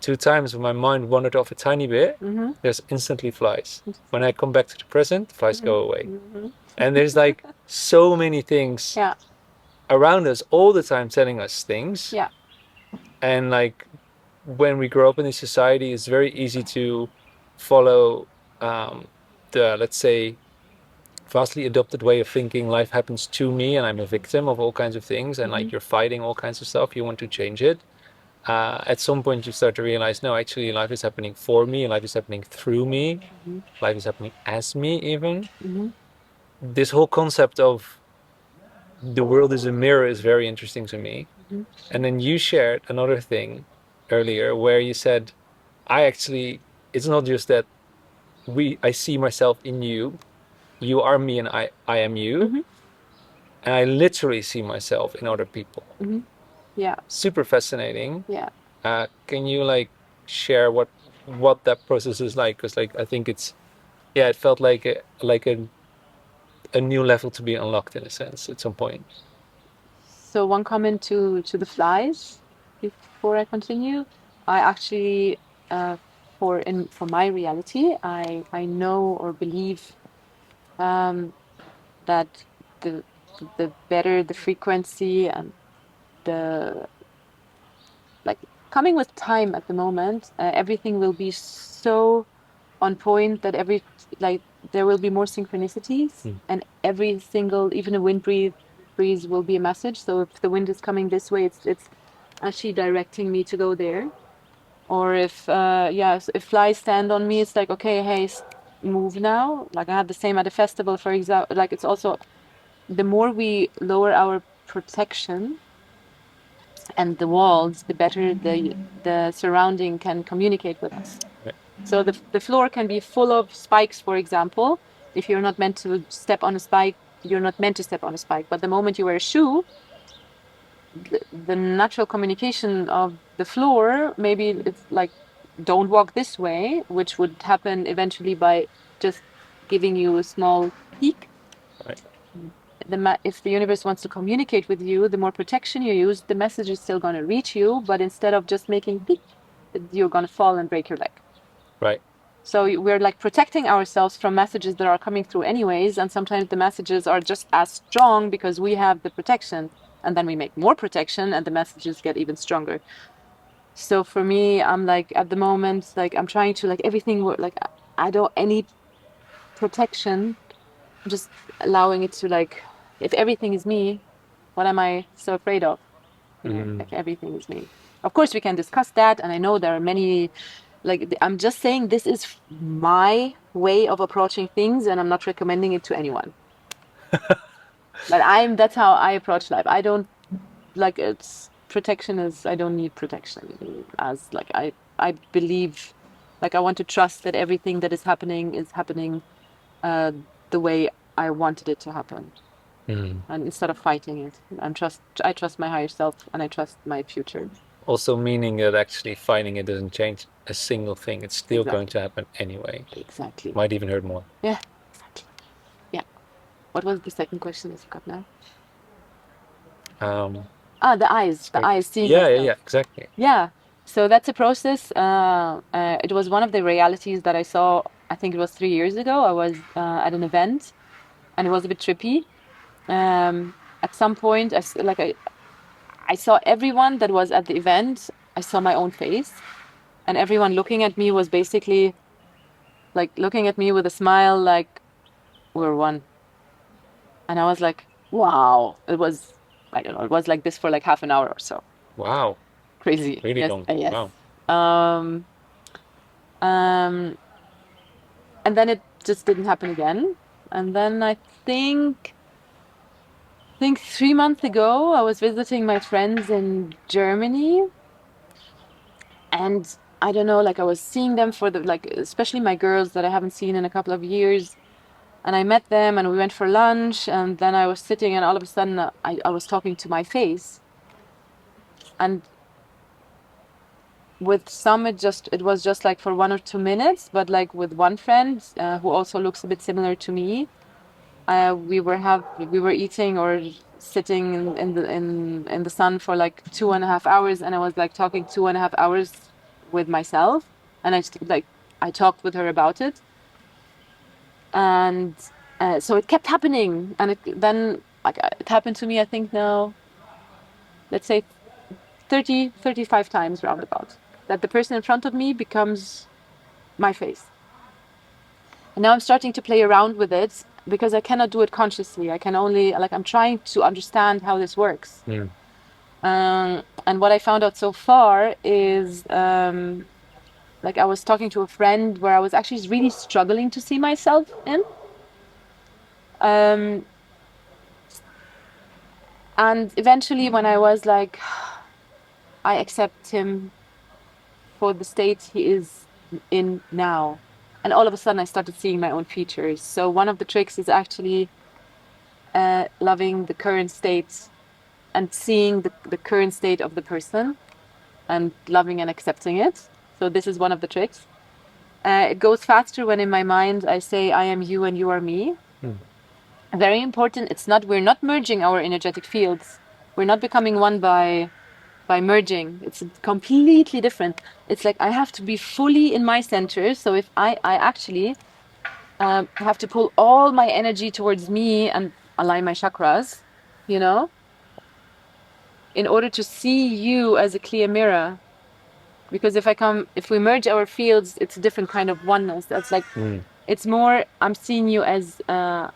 2 times when my mind wandered off a tiny bit, Mm-hmm. there's instantly flies. When I come back to the present, the flies go away. Mm-hmm. And there's like so many things Yeah. around us all the time telling us things. Yeah. And like when we grow up in this society, it's very easy to follow the, let's say, vastly adopted way of thinking. Life happens to me and I'm a victim of all kinds of things, and like you're fighting all kinds of stuff, you want to change it. At some point you start to realize, no, actually life is happening for me, life is happening through me, life is happening as me even. This whole concept of the world is a mirror is very interesting to me. And then you shared another thing earlier where you said, I actually, it's not just that I see myself in you, you are me and I am you. And I literally see myself in other people. Yeah. Super fascinating. Yeah. Can you like share what that process is like? Because like I think it's, yeah, it felt like a new level to be unlocked in a sense at some point. So one comment to the flies before I continue. I actually, for my reality, I know or believe that the the better the frequency and the like coming with time at the moment, everything will be so on point that like there will be more synchronicities, and every single, even a wind breeze will be a message. So if the wind is coming this way, it's actually directing me to go there. Or if if flies stand on me, it's like, okay, hey, move now. Like I had the same at a festival, for example. Like it's also, the more we lower our protection and the walls, the better the surrounding can communicate with us. Right. So the floor can be full of spikes, for example. If you're not meant to step on a spike, you're not meant to step on a spike. But the moment you wear a shoe, the natural communication of the floor, maybe it's like, don't walk this way, which would happen eventually by just giving you a small peek. Right. If the universe wants to communicate with you, the more protection you use, the message is still going to reach you. But instead of just making peek, you're going to fall and break your leg. Right. So we're like protecting ourselves from messages that are coming through anyways. And sometimes the messages are just as strong because we have the protection. And then we make more protection and the messages get even stronger. So for me, I'm like, at the moment, like I'm trying to like everything, like I don't, any protection, I'm just allowing it to like, if everything is me, what am I so afraid of? You know, like everything is me. Of course, we can discuss that. And I know there are many, like, I'm just saying this is my way of approaching things and I'm not recommending it to anyone. But that's how I approach life. I don't like it's protection is, I don't need protection, as like I believe, like I want to trust that everything that is happening the way I wanted it to happen. And instead of fighting it, I trust my higher self and I trust my future. Also meaning that actually finding it doesn't change a single thing. It's still going to happen anyway. Exactly. Might even hurt more. Yeah, exactly. Yeah. What was the second question? I forgot now. The eyes, seeing yeah, myself. exactly. Yeah. So that's a process. It was one of the realities that I saw, I think it was 3 years ago. I was at an event and it was a bit trippy. At some point, I saw everyone that was at the event. I saw my own face, and everyone looking at me was basically like looking at me with a smile, like we're one. And I was like, wow. It was, I don't know, it was like this for like half an hour or so. Wow. Crazy. Really Yes. long. Yes. Wow. Um, and then it just didn't happen again. And then I think 3 months ago, I was visiting my friends in Germany, and I don't know, like I was seeing them for the, like, especially my girls that I haven't seen in a couple of years. And I met them and we went for lunch, and then I was sitting and all of a sudden I was talking to my face. And with some it was just like for 1 or 2 minutes, but like with one friend who also looks a bit similar to me, we were eating or sitting in the sun for like 2.5 hours, and I was like talking 2.5 hours with myself, and I talked with her about it, and so it kept happening, and then like it happened to me, I think now, let's say 35 times roundabout, that the person in front of me becomes my face. And now I'm starting to play around with it because I cannot do it consciously. I can only, like, I'm trying to understand how this works. And what I found out so far is, like, I was talking to a friend where I was actually really struggling to see myself in. And eventually, when I was like, I accept him for the state he is in now. And all of a sudden, I started seeing my own features. So one of the tricks is actually loving the current state and seeing the current state of the person and loving and accepting it. So this is one of the tricks. It goes faster when in my mind I say, I am you and you are me. Very important. We're not merging our energetic fields. We're not becoming one by merging. It's completely different. It's like I have to be fully in my center. So if I actually have to pull all my energy towards me and align my chakras, you know, in order to see you as a clear mirror. Because if we merge our fields, it's a different kind of oneness. That's like, it's more, I'm seeing you as a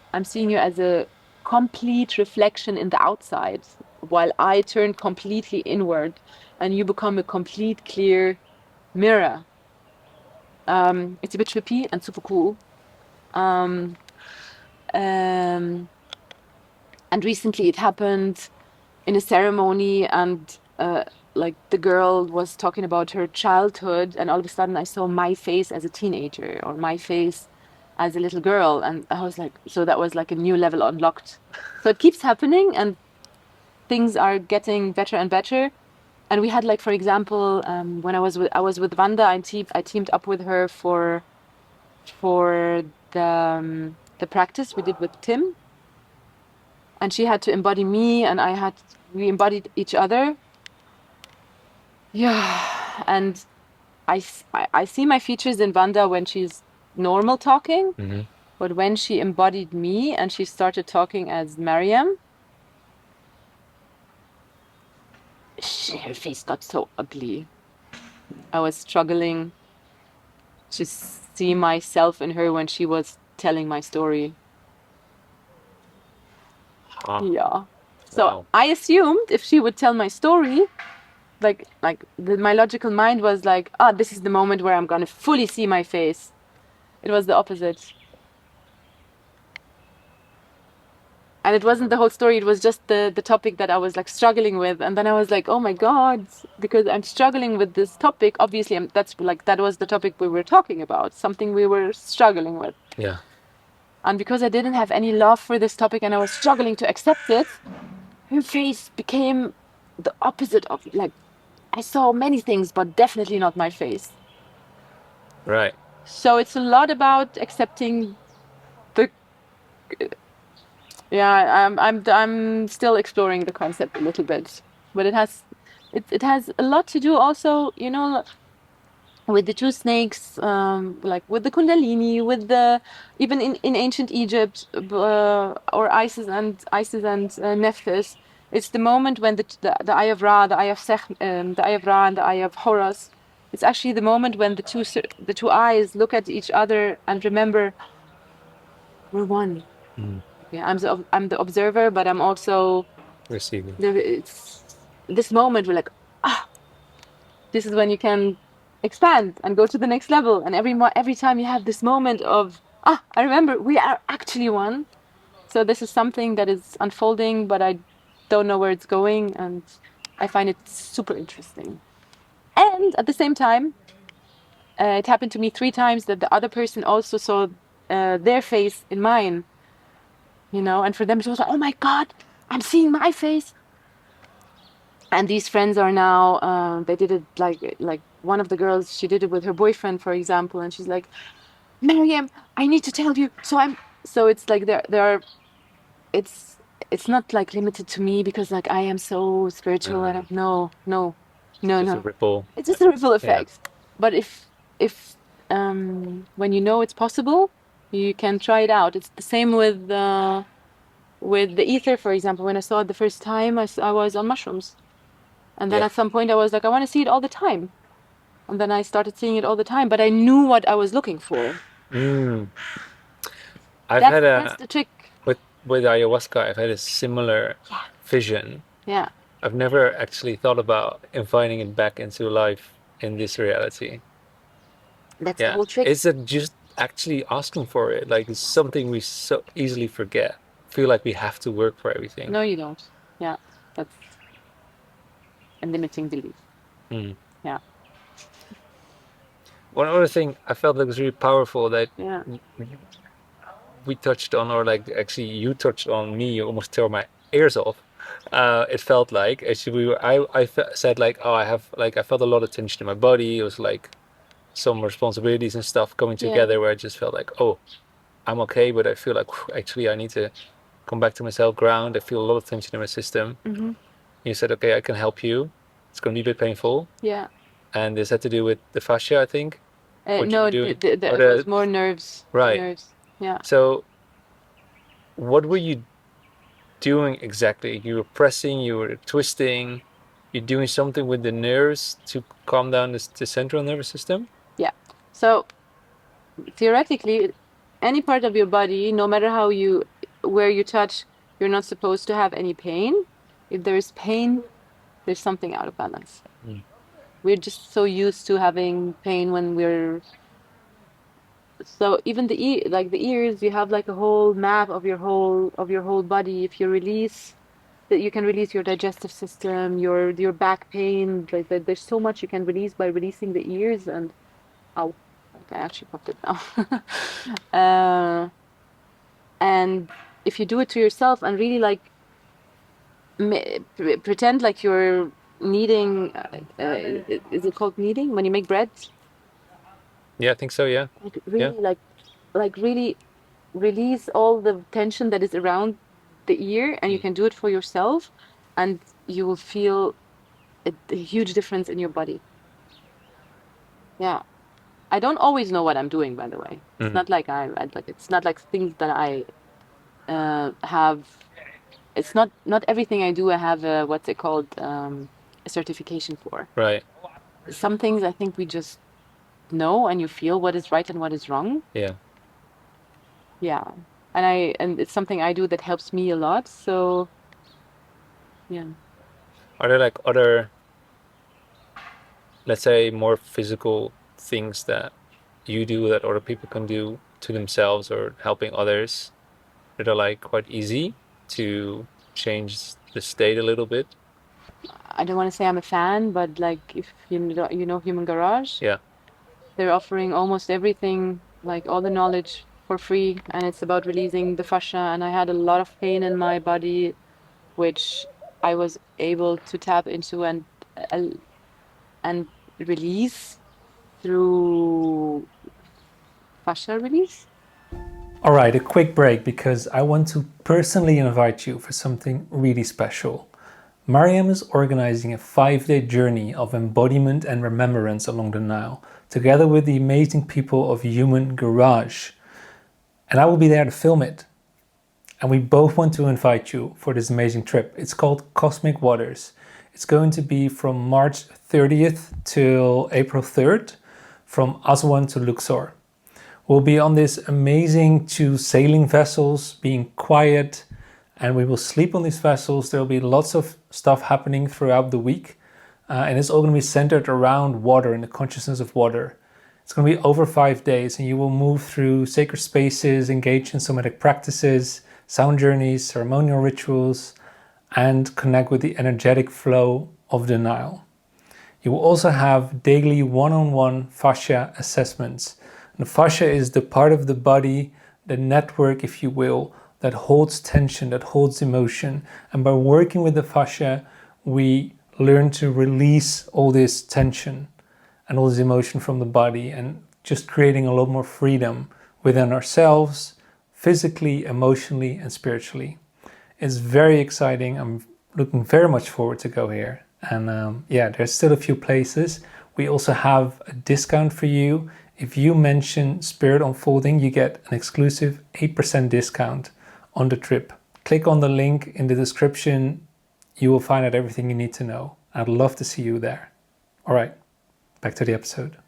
complete reflection in the outside, while I turn completely inward, and you become a complete clear mirror. It's a bit trippy and super cool. And recently it happened in a ceremony, and like the girl was talking about her childhood, and all of a sudden I saw my face as a teenager or my face as a little girl, and I was like, so that was like a new level unlocked. So it keeps happening, and things are getting better and better. And we had, like, for example, when I was with Wanda, I teamed up with her for the practice we did with Tim, and she had to embody me, and we embodied each other. Yeah, and I see my features in Wanda when she's normal talking, but when she embodied me and she started talking as Mariam, her face got so ugly. I was struggling to see myself in her when she was telling my story. Yeah. So Wow. I assumed if she would tell my story, my logical mind was like, this is the moment where I'm gonna fully see my face. It was the opposite. And it wasn't the whole story, it was just the topic that I was like struggling with. And then I was like, oh my God, because I'm struggling with this topic. Obviously, that was the topic we were talking about, something we were struggling with. Yeah. And because I didn't have any love for this topic and I was struggling to accept it, her face became the opposite of, like, I saw many things, but definitely not my face. Right. So it's a lot about accepting the. Yeah, I'm still exploring the concept a little bit, but it has a lot to do also, with the two snakes, like with the Kundalini, with the even in ancient Egypt, or Isis and Nephthys. It's the moment when the Eye of Ra, the Eye of the Eye of Ra, and the Eye of Horus. It's actually the moment when the two eyes look at each other and remember, we're one. Yeah, I'm the observer, but I'm also Receiving. it's this moment we're like, this is when you can expand and go to the next level. And every time you have this moment of, I remember we are actually one. So this is something that is unfolding, but I don't know where it's going, and I find it super interesting. And at the same time, it happened to me 3 times that the other person also saw their face in mine, and for them it was like, oh my God, I'm seeing my face. And these friends are now, they did it like one of the girls, she did it with her boyfriend, for example, and she's like, Mariam, I need to tell you. So it's like there are, it's it's not like limited to me because like I am so spiritual and Just a no. ripple. It's just a ripple Yeah. effect. But if when you know it's possible, you can try it out. It's the same with the ether, for example. When I saw it the first time, I was on mushrooms. And then Yeah. at some point I was like, I want to see it all the time. And then I started seeing it all the time, but I knew what I was looking for. Mm. I've That's had that's a the trick. with ayahuasca. I've had a similar Yeah. vision. Yeah. I've never actually thought about inviting it back into life in this reality. That's the Yeah. whole trick. Is it just actually asking for it? Like it's something we so easily forget. Feel like we have to work for everything. No, you don't. Yeah. That's a limiting belief. Mm. Yeah. One other thing I felt that was really powerful that Yeah. we touched on, or like actually you touched on me, you almost tore my ears off. It felt like as we were, said like, oh, I felt a lot of tension in my body. It was like some responsibilities and stuff coming Yeah. together where I just felt like, oh, I'm okay, but I feel like actually I need to come back to myself, ground. I feel a lot of tension in my system. Mm-hmm. You said, okay, I can help you. It's going to be a bit painful. Yeah. And this had to do with the fascia, I think, what you No, were doing. Or it was more nerves. right. Nerves. Yeah. So what were you doing exactly? You were pressing, you were twisting, you're doing something with the nerves to calm down the central nervous system? Yeah. So theoretically, any part of your body, no matter where you touch, you're not supposed to have any pain. If there is pain, there's something out of balance. Mm. We're just so used to having pain when so even like the ears, you have like a whole map of your whole body. If you release that, you can release your digestive system, your back pain. Like there's so much you can release by releasing the ears. And oh, like I actually popped it now. And if you do it to yourself and really like pretend like you're kneading, is it called kneading when you make bread? Yeah, I think so, yeah. Like Yeah. really like really release all the tension that is around the ear, and you can do it for yourself, and you will feel a huge difference in your body. Yeah. I don't always know what I'm doing, by the way. It's Mhm. not like it's not like things that I have. It's not everything I do I have a, what's it called, a certification for. Right. Some things I think we just know, and you feel what is right and what is wrong. Yeah. Yeah. And it's something I do that helps me a lot. So yeah. Are there like other, let's say, more physical things that you do that other people can do to themselves or helping others that are like quite easy to change the state a little bit? I don't want to say I'm a fan, but like if you know Human Garage, Yeah. they're offering almost everything, like all the knowledge for free, and it's about releasing the fascia. And I had a lot of pain in my body, which I was able to tap into uh, and release through fascia release. All right, a quick break because I want to personally invite you for something really special. Mariam is organizing a 5-day journey of embodiment and remembrance along the Nile, together with the amazing people of Human Garage. And I will be there to film it. And we both want to invite you for this amazing trip. It's called Cosmic Waters. It's going to be from March 30th till April 3rd, from Aswan to Luxor. We'll be on this amazing 2 sailing vessels, being quiet, and we will sleep on these vessels. There'll be lots of stuff happening throughout the week, and it's all going to be centered around water and the consciousness of water. It's going to be over 5 days, and you will move through sacred spaces, engage in somatic practices, sound journeys, ceremonial rituals, and connect with the energetic flow of the Nile. You will also have daily one-on-one fascia assessments. And the fascia is the part of the body, the network, if you will, that holds tension, that holds emotion. And by working with the fascia, we learn to release all this tension and all this emotion from the body, and just creating a lot more freedom within ourselves, physically, emotionally, and spiritually. It's very exciting. I'm looking very much forward to go here. And yeah, there's still a few places. We also have a discount for you. If you mention Spirit Unfolding, you get an exclusive 8% discount on the trip. Click on the link in the description. You will find out everything you need to know. I'd love to see you there. All right, back to the episode.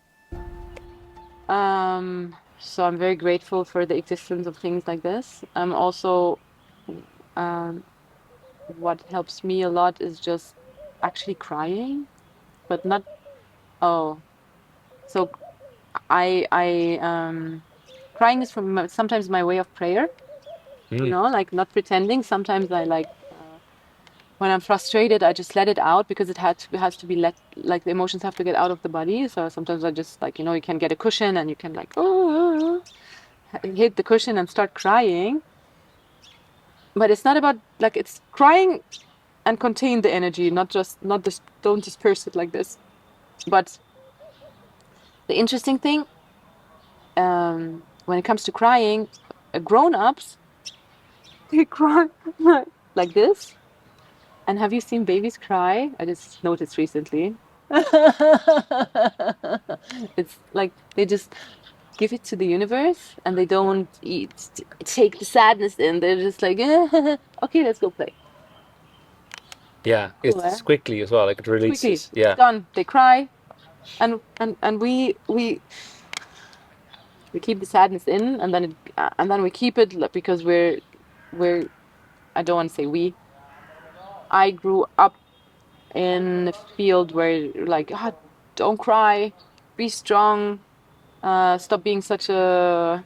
So I'm very grateful for the existence of things like this. I'm also, what helps me a lot is just actually crying, but not, oh, so crying is sometimes my way of prayer, you know, like not pretending. Sometimes I like, when I'm frustrated, I just let it out because it has to be let, like the emotions have to get out of the body. So sometimes I just like, you know, you can get a cushion and you can like, oh, hit the cushion and start crying. But it's not about like, it's crying and contain the energy, not just don't disperse it like this. But the interesting thing, when it comes to crying, grown-ups, they cry like this. And have you seen babies cry? I just noticed recently. It's like they just give it to the universe and they don't take the sadness in. They're just like, okay, let's go play. Yeah, Cool, it's quickly as well, like it quickly, releases. Yeah, done. They cry, and we keep the sadness in, and then we keep it because we're I don't want to say we. I grew up in a field where like, don't cry, be strong, stop being such a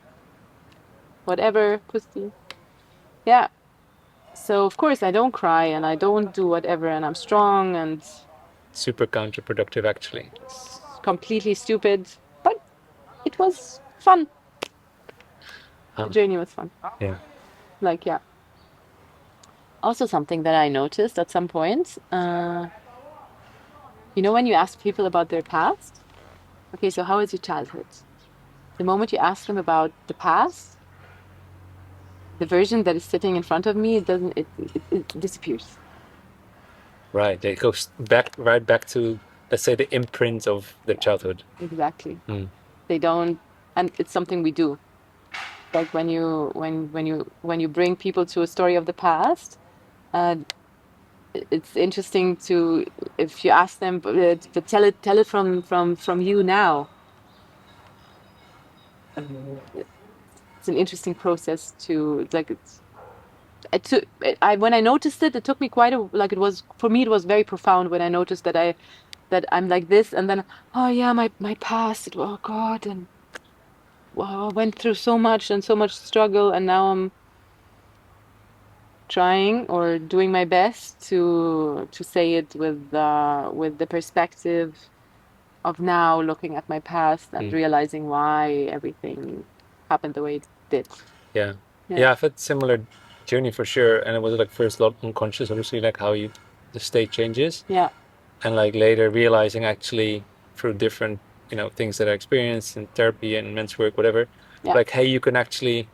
whatever pussy. Yeah. So of course I don't cry and I don't do whatever and I'm strong and super counterproductive actually. completely stupid, but it was fun. The journey was fun. Yeah. Like, yeah. Also something that I noticed at some point, you know, when you ask people about their past, okay, so how was your childhood? The moment you ask them about the past, the version that is sitting in front of me, it disappears. Right. It goes right back to, let's say, the imprint of their childhood. Exactly. They don't, and it's something we do. Like when you bring people to a story of the past, it's interesting to, if you ask them, to tell it from you now. It's an interesting process to like. When I noticed it, it took me quite a, like, it was, for me, it was very profound when I noticed that I'm like this, and then, oh yeah, my past, oh God, and wow, I went through so much and so much struggle, and now I'm trying or doing my best to say it with the perspective of now looking at my past and realizing why everything happened the way it did. Yeah. Yeah, I've had similar journey for sure. And it was like first a lot unconscious, obviously, like how the state changes. Yeah. And like later realizing actually through different, things that I experienced in therapy and men's work, whatever, like, hey, you can actually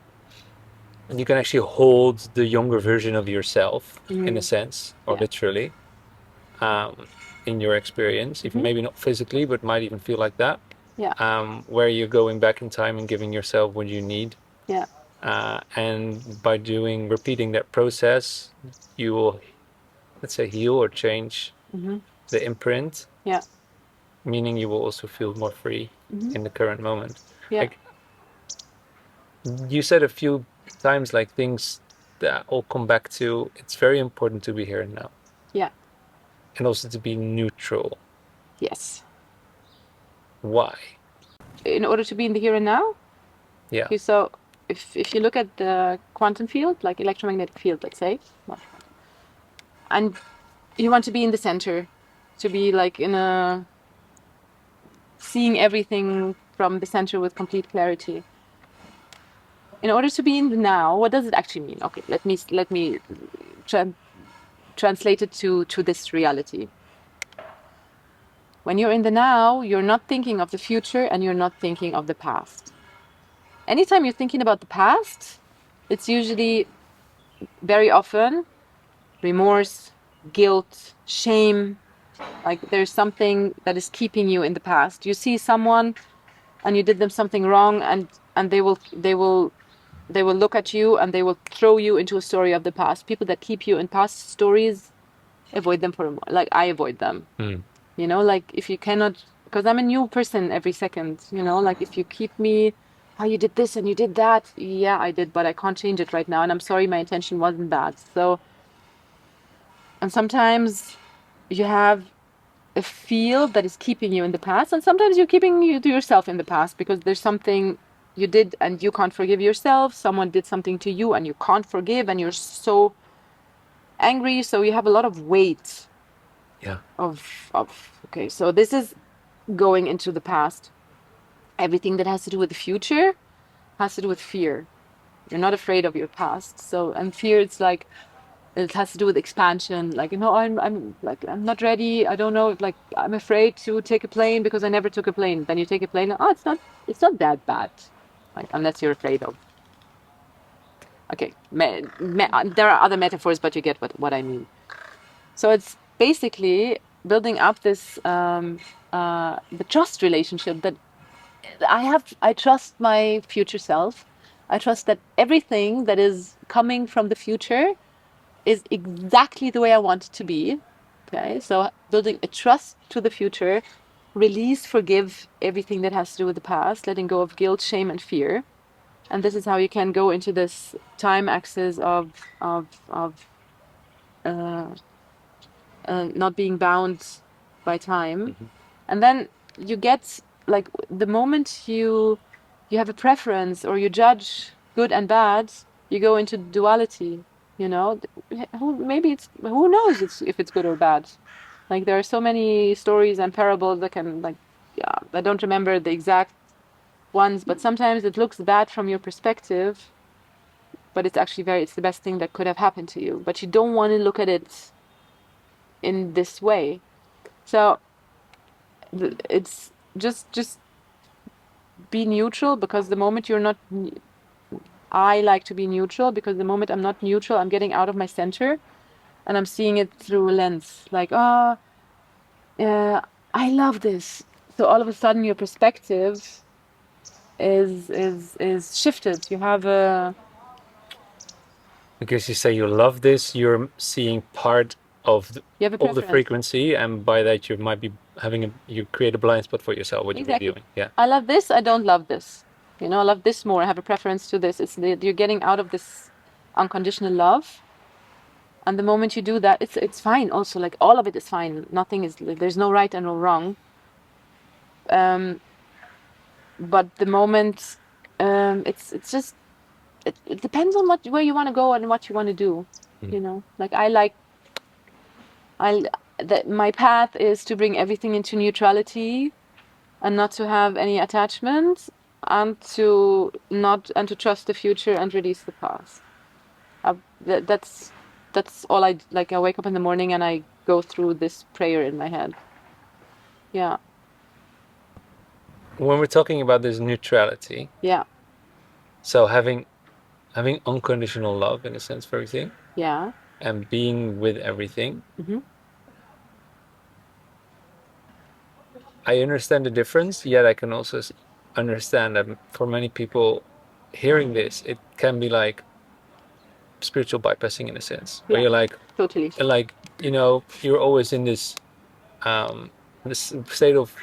hold the younger version of yourself in a sense, or literally, in your experience, even maybe not physically, but might even feel like that. Yeah. Where you're going back in time and giving yourself what you need. Yeah. And by repeating that process, you will, let's say, heal or change the imprint. Yeah. Meaning you will also feel more free in the current moment. Yeah. Like, you said a few times, like, things that all come back to, it's very important to be here and now. Yeah. And also to be neutral. Yes. Why? In order to be in the here and now? Yeah. Okay, so if you look at the quantum field, like electromagnetic field, let's say, and you want to be in the center, to be like seeing everything from the center with complete clarity. In order to be in the now, what does it actually mean? Okay, let me translate it to this reality. When you're in the now, you're not thinking of the future and you're not thinking of the past. Anytime you're thinking about the past, it's usually very often remorse, guilt, shame. Like there's something that is keeping you in the past. You see someone and you did them something wrong, and they will look at you and they will throw you into a story of the past. People that keep you in past stories, avoid them for a like I avoid them. You know, like if you cannot, because I'm a new person every second, you know, like if you keep me, oh, you did this and you did that. Yeah, I did, but I can't change it right now. And I'm sorry, my intention wasn't that. So, and sometimes you have a field that is keeping you in the past, and sometimes you're keeping you to yourself in the past because there's something you did and you can't forgive yourself. Someone did something to you and you can't forgive, and you're so angry. So you have a lot of weight Yeah. of okay. So this is going into the past. Everything that has to do with the future has to do with fear. You're not afraid of your past. So, and fear, it's like, it has to do with expansion. Like, you know, I'm not ready. I don't know. Like, I'm afraid to take a plane because I never took a plane. Then you take a plane. Oh, it's not that bad. Like, unless you're afraid of. Okay. There are other metaphors, but you get what I mean. So it's basically building up this, the trust relationship that I trust my future self. I trust that everything that is coming from the future is exactly the way I want it to be. Okay, so building a trust to the future, release, forgive everything that has to do with the past, letting go of guilt, shame, and fear. And this is how you can go into this time axis of uh, not being bound by time. And then you get, like, the moment you have a preference or you judge good and bad, you go into duality. You know, who knows if it's good or bad. Like, there are so many stories and parables that can, like, yeah, I don't remember the exact ones, but sometimes it looks bad from your perspective, but it's actually it's the best thing that could have happened to you. But you don't want to look at it in this way. So it's just be neutral, because the moment you're not, I like to be neutral, because the moment I'm not neutral, I'm getting out of my center and I'm seeing it through a lens. Like, I love this. So all of a sudden your perspective is shifted. You have a Because you say you love this, you're seeing part of you have a of the preference. frequency, and by that you might be you create a blind spot for yourself, what you're Exactly. viewing. Yeah. I love this. I don't love this. You know, I love this more. I have a preference to this. You're getting out of this unconditional love. And the moment you do that, it's fine. Also, like, all of it is fine. Nothing is, there's no right and no wrong. But the moment, it's just, it depends on where you want to go and what you want to do. You know, like, that my path is to bring everything into neutrality and not to have any attachment, and to trust the future and release the past. That's all I like. I wake up in the morning and I go through this prayer in my head. Yeah. When we're talking about this neutrality, Yeah. so having unconditional love in a sense for everything, Yeah. and being with everything, I understand the difference, yet I can also understand that for many people hearing this, it can be like spiritual bypassing in a sense, where Yeah. you're like, Totally. you know, you're always in this state of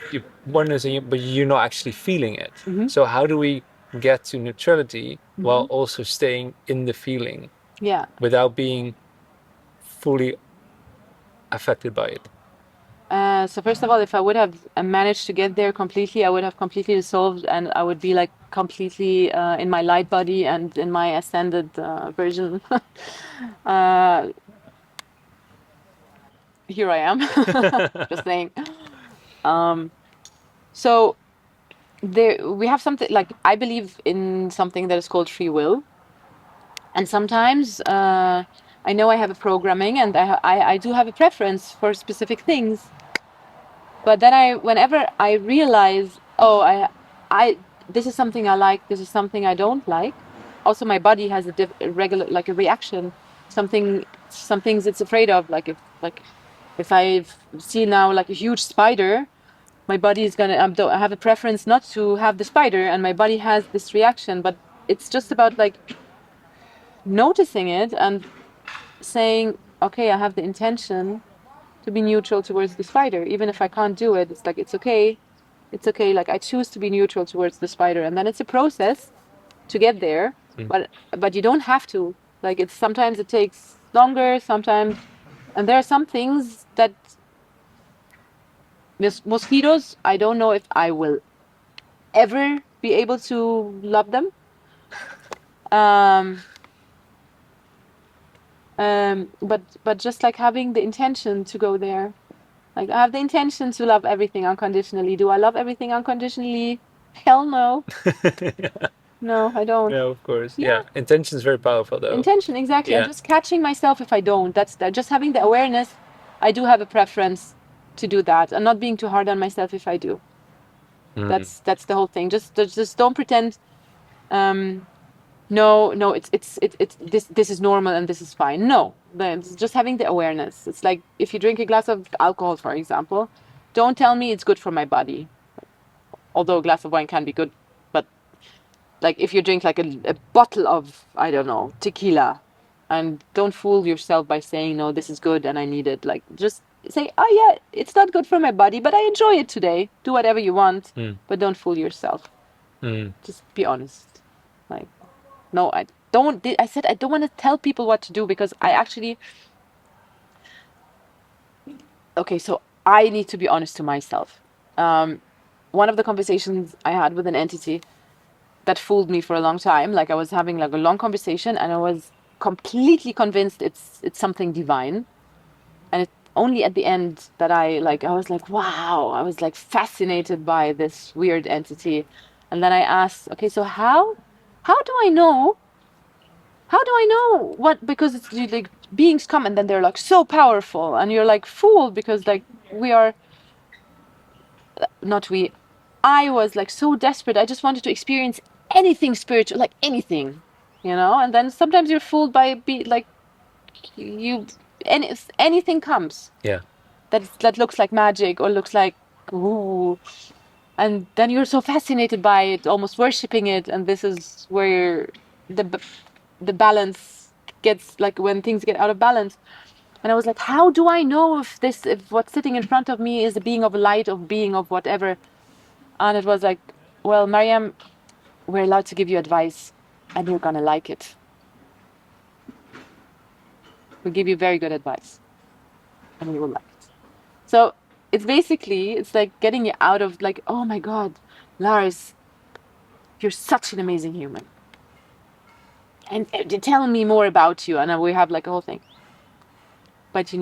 oneness, but you're not actually feeling it. So how do we get to neutrality while also staying in the feeling Yeah. without being fully affected by it? So first of all, if I would have managed to get there completely, I would have completely dissolved, and I would be like completely in my light body and in my ascended version. Here I am, just saying. So we have something, like, I believe in something that is called free will, and sometimes I know I have a programming, and I do have a preference for specific things. But then whenever I realize, oh, this is something I like, this is something I don't like. Also, my body has a regular, like a reaction. Some things it's afraid of. If I see now like a huge spider, my body is gonna. I have a preference not to have the spider, and my body has this reaction. But it's just about like noticing it and saying, okay, I have the intention to be neutral towards the spider, even if I can't do it. It's like it's okay. It's okay. Like I choose to be neutral towards the spider, and then it's a process to get there. But you don't have to. Like it's sometimes it takes longer. Sometimes, and there are some things that mosquitoes. I don't know if I will ever be able to love them. Um, but just like having the intention to go there. Like I have the intention to love everything unconditionally. Do I love everything unconditionally? Hell no. No, I don't. No, of course. Yeah. Yeah. Intention is very powerful, though. Intention, exactly. And Yeah. just catching myself if I don't. That's that. Just having the awareness. I do have a preference to do that, and not being too hard on myself if I do. That's the whole thing. Just don't pretend. No, it's this is normal and this is fine. No, it's just having the awareness. It's like if you drink a glass of alcohol, for example, don't tell me it's good for my body. Although a glass of wine can be good, but like if you drink like a bottle of, I don't know, tequila, and don't fool yourself by saying, no, this is good and I need it. Like just say, oh yeah, it's not good for my body, but I enjoy it today. Do whatever you want, but don't fool yourself. Just be honest. Like, no, I don't. I said I don't want to tell people what to do because I actually. Okay, so I need to be honest to myself. One of the conversations I had with an entity that fooled me for a long time. Like I was having like a long conversation and I was completely convinced it's something divine. And it only at the end that I was like, wow, I was like fascinated by this weird entity. And then I asked, okay, so how do I know? How do I know what? Because it's like beings come and then they're like so powerful and you're like fooled because like we are not we. I was like so desperate. I just wanted to experience anything spiritual, like anything, And then sometimes you're fooled by anything comes. Yeah. That looks like magic or looks like ooh, and then you're so fascinated by it, almost worshiping it, and this is where the balance gets like when things get out of balance. And I was like, how do I know if what's sitting in front of me is a being of light, of being of whatever? And it was like, well, Mariam, we're allowed to give you advice and you're going to like it. We give you very good advice and you will like it. So it's like getting you out of like, oh my God, Lars, you're such an amazing human. And tell me more about you. And we have like a whole thing. But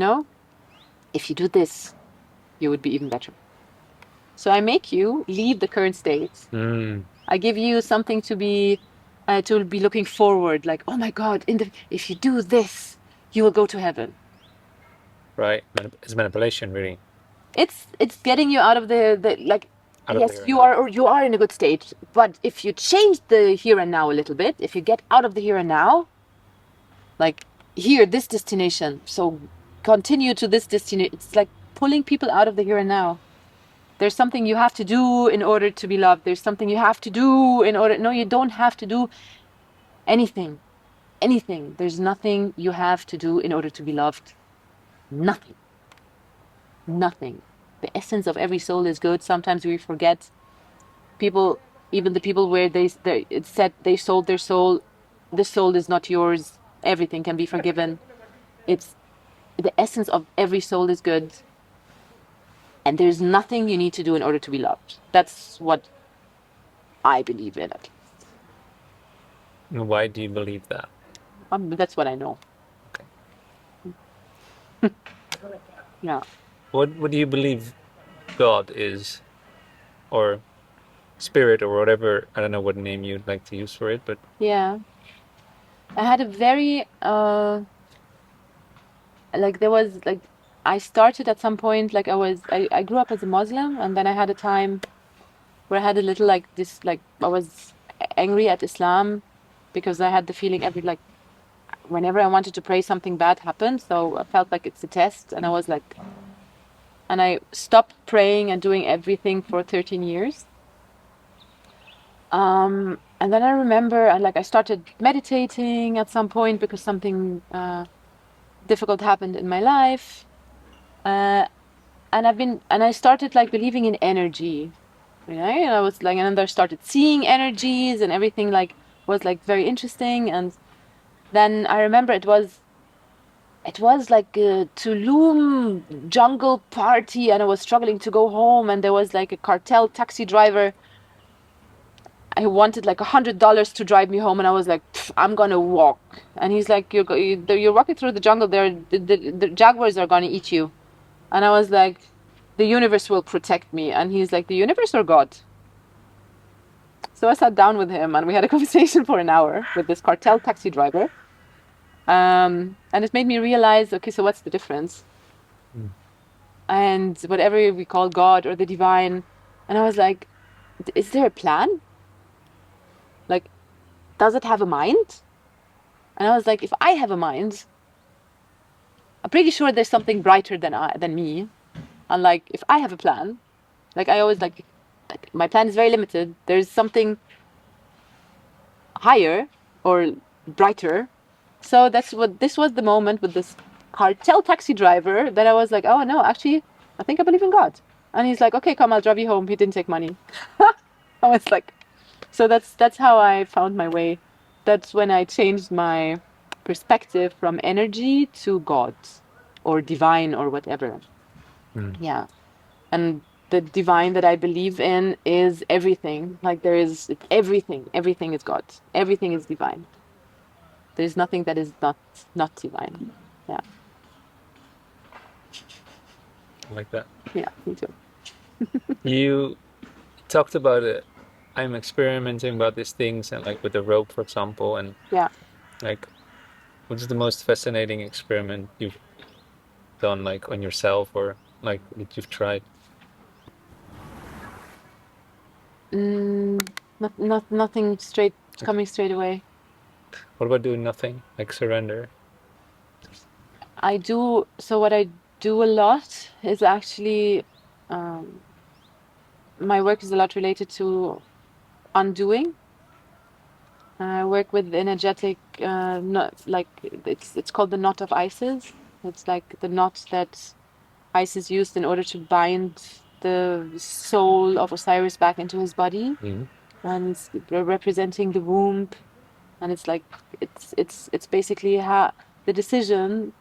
if you do this, you would be even better. So I make you leave the current state. I give you something to be looking forward, like, oh my God, if you do this, you will go to heaven. Right. It's manipulation, really. It's getting you out of the like. Yes, you are in a good state, but if you change the here and now a little bit, if you get out of the here and now, like here, this destination, so continue to this destination. It's like pulling people out of the here and now. There's something you have to do in order to be loved. There's something you have to do in order. No, you don't have to do anything. Anything. There's nothing you have to do in order to be loved. Nothing. Nothing. The essence of every soul is good. Sometimes we forget. People, even the people where it's said they sold their soul. This soul is not yours. Everything can be forgiven. It's the essence of every soul is good. And there's nothing you need to do in order to be loved. That's what I believe in it. Why do you believe that? That's what I know. Okay. Yeah. What do you believe God is, or spirit, or whatever? I don't know what name you'd like to use for it, but yeah, I had a very like there was like I started at some point, like I grew up as a Muslim, and then I had a time where I had a little like this, like I was angry at Islam because I had the feeling whenever I wanted to pray, something bad happened. So I felt like it's a test, and I was like, and I stopped praying and doing everything for 13 years. And then I remember, I started meditating at some point because something difficult happened in my life. And I started like believing in energy, and I was like, and then I started seeing energies and everything like was like very interesting. And then I remember it was like a Tulum jungle party, and I was struggling to go home, and there was like a cartel taxi driver. I wanted like $100 to drive me home, and I was like, I'm gonna walk. And he's like, you're walking through the jungle. The jaguars are gonna eat you. And I was like, the universe will protect me. And he's like, the universe or God? So I sat down with him, and we had a conversation for an hour with this cartel taxi driver. And it made me realize, okay, so what's the difference? And whatever we call God or the divine. And I was like, is there a plan? Like, does it have a mind? And I was like, if I have a mind, I'm pretty sure there's something brighter than me. And like, if I have a plan, like I always like my plan is very limited. There's something higher or brighter. So this was the moment with this cartel taxi driver that I was like, oh no, actually, I think I believe in God. And he's like, okay, come, I'll drive you home. He didn't take money. I was like, so that's how I found my way. That's when I changed my perspective from energy to God or divine or whatever. Yeah. And the divine that I believe in is everything. Like everything. Everything is God. Everything is divine. There's nothing that is not divine. Yeah. I like that. Yeah, me too. You talked about it. I'm experimenting about these things, and like with the rope, for example, and Yeah. like, what's the most fascinating experiment you've done, like on yourself or like that you've tried? Nothing coming straight away. What about doing nothing, like surrender? So what I do a lot is actually, um, my work is a lot related to undoing. I work with energetic, not like it's called the knot of Isis. It's like the knot that Isis used in order to bind the soul of Osiris back into his body, and it's representing the womb. And it's like it's basically how the decision.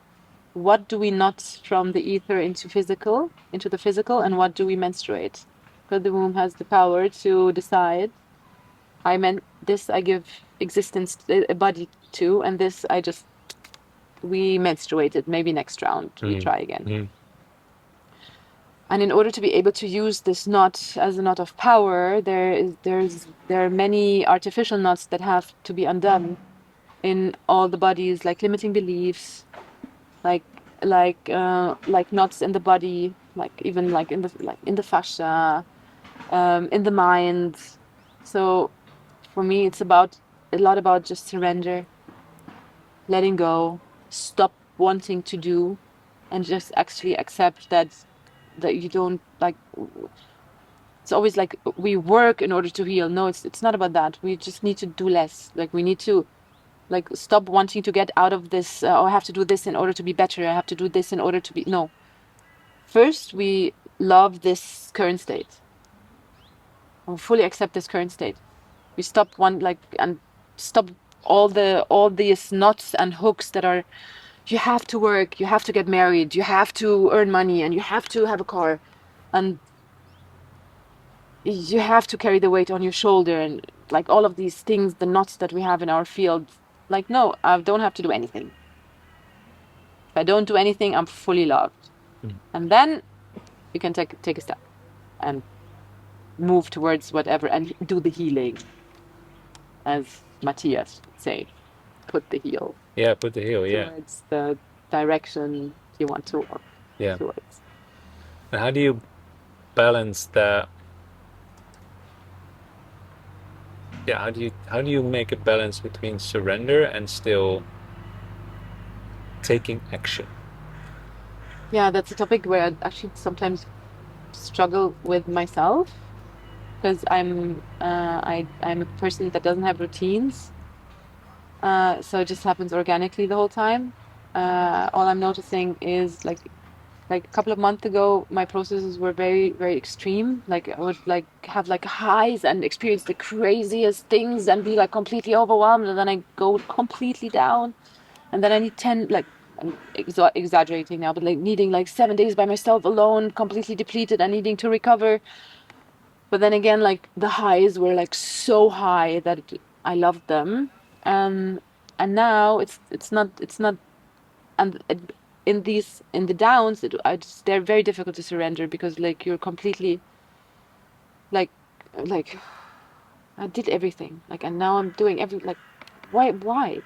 What do we knot from the ether into the physical, and what do we menstruate? Because the womb has the power to decide. I meant this I give existence, a body to, and this we menstruated. Maybe next round we try again. And in order to be able to use this knot as a knot of power, there are many artificial knots that have to be undone in all the bodies, like limiting beliefs, like like knots in the body, like even like in the fascia, in the mind. So for me, it's a lot about just surrender, letting go, stop wanting to do, and just actually accept that you don't like. It's always like we work in order to heal. No, it's not about that. We just need to do less. Like we need to like stop wanting to get out of this. Oh, I have to do this in order to be better. I have to do this in order to be. No. First, we love this current state. We fully accept this current state. We stop and stop all these knots and hooks that are. You have to work. You have to get married. You have to earn money, and you have to have a car, and you have to carry the weight on your shoulder, and like all of these things, the knots that we have in our field. Like, no, I don't have to do anything. If I don't do anything, I'm fully loved. And then you can take a step and move towards whatever and do the healing, as Matthias would say. Put the heel Yeah, put the heel. Yeah. towards the direction you want to walk. Yeah. towards. And how do you balance that? Yeah, how do you make a balance between surrender and still taking action? Yeah, that's a topic where I actually sometimes struggle with myself because I'm a person that doesn't have routines. So it just happens organically the whole time. All I'm noticing is like a couple of months ago, my processes were very, very extreme. Like I would like have like highs and experience the craziest things and be like completely overwhelmed, and then I go completely down, and then I need 10 like I'm exaggerating now, but like needing like 7 days by myself alone, completely depleted and needing to recover. But then again, like the highs were like so high that I loved them. Um, and now it's not and in the downs they're very difficult to surrender because like you're completely like like I did everything like and now I'm doing every like why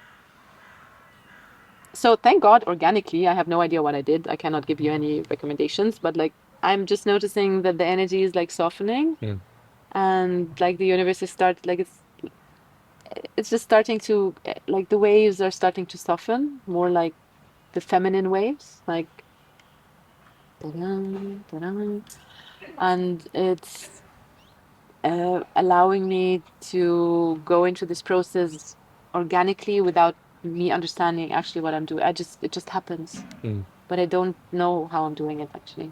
so thank God organically I have no idea what I did. I cannot give you any recommendations, but like I'm just noticing that the energy is like softening and like the universe is it's just starting to like the waves are starting to soften more like the feminine waves like ta-dum, ta-dum. And it's allowing me to go into this process organically without me understanding actually what I'm doing. It just happens, but I don't know how I'm doing it actually.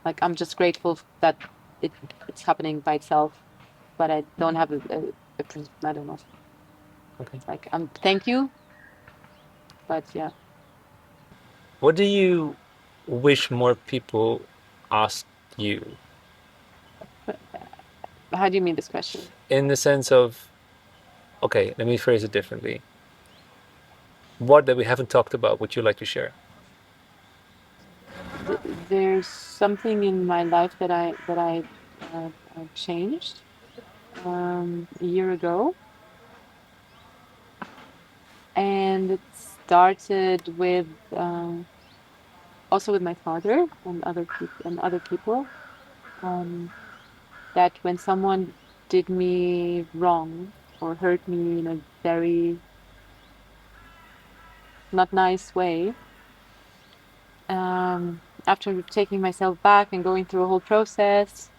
Like I'm just grateful that it's happening by itself, but I don't have I don't know. Okay. Like thank you, but yeah. What do you wish more people asked you? How do you mean this question? In the sense of, okay, let me phrase it differently. What that we haven't talked about would you like to share? There's something in my life that I changed a year ago, and it started with also with my father and other people. That when someone did me wrong or hurt me in a very not nice way, after taking myself back and going through a whole process,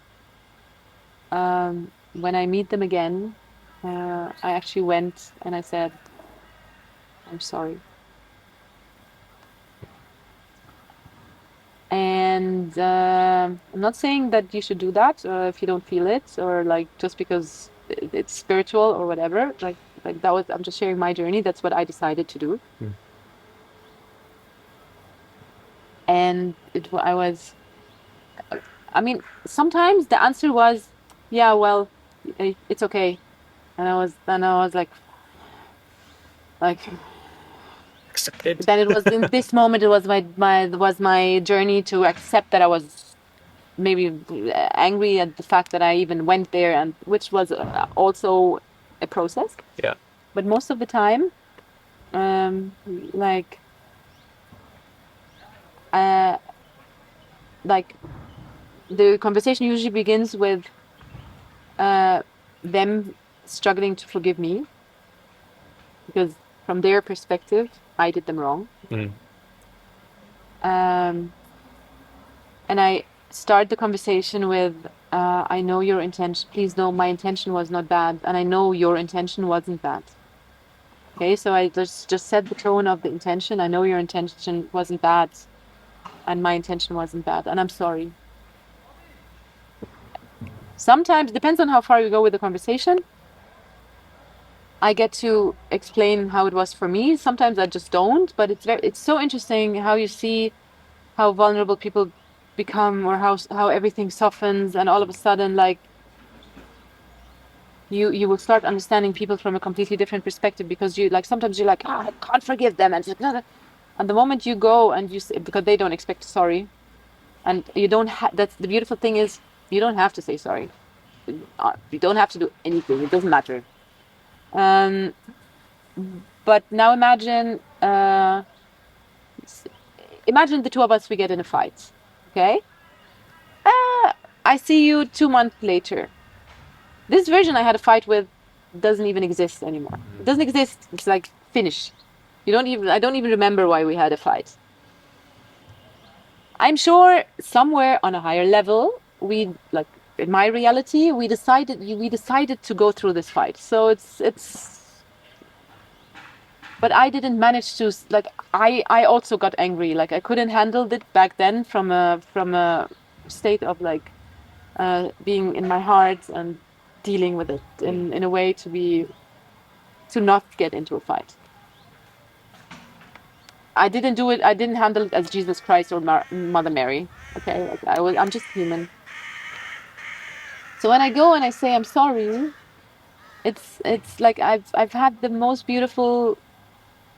when I meet them again, I actually went and I said, "I'm sorry." And I'm not saying that you should do that if you don't feel it or like just because it's spiritual or whatever. Like that was I'm just sharing my journey. That's what I decided to do. And I mean, sometimes the answer was, yeah, well, it's okay. And I was like, Accepted. then it was in this moment, it was my journey to accept that I was maybe angry at the fact that I even went there, and which was also a process. Yeah. But most of the time, like, uh, like the conversation usually begins with them struggling to forgive me because from their perspective, I did them wrong. Um, and I start the conversation with, I know your intention. Please know my intention was not bad, and I know your intention wasn't bad. Okay, so I just set the tone of the intention. I know your intention wasn't bad, and my intention wasn't bad, and I'm sorry. Sometimes, depends on how far you go with the conversation. I get to explain how it was for me. Sometimes I just don't, but it's so interesting how you see how vulnerable people become or how everything softens and all of a sudden like you will start understanding people from a completely different perspective because you like sometimes you're like I can't forgive them and it's like, "No, no." And the moment you go and you say, because they don't expect sorry and you don't that's the beautiful thing is you don't have to say sorry. You don't have to do anything. It doesn't matter. Um, but now imagine imagine the two of us, we get in a fight. Okay. I see you 2 months later. This version I had a fight with doesn't even exist anymore. It doesn't exist. It's like finished. I don't even remember why we had a fight. I'm sure somewhere on a higher level, in my reality, we decided to go through this fight. So but I didn't manage to, like, I also got angry. Like, I couldn't handle it back then from a state of like being in my heart and dealing with it in a way to not get into a fight. I didn't do it. I didn't handle it as Jesus Christ or Mother Mary. Okay, like, I'm just human. So when I go and I say I'm sorry, it's like I've had the most beautiful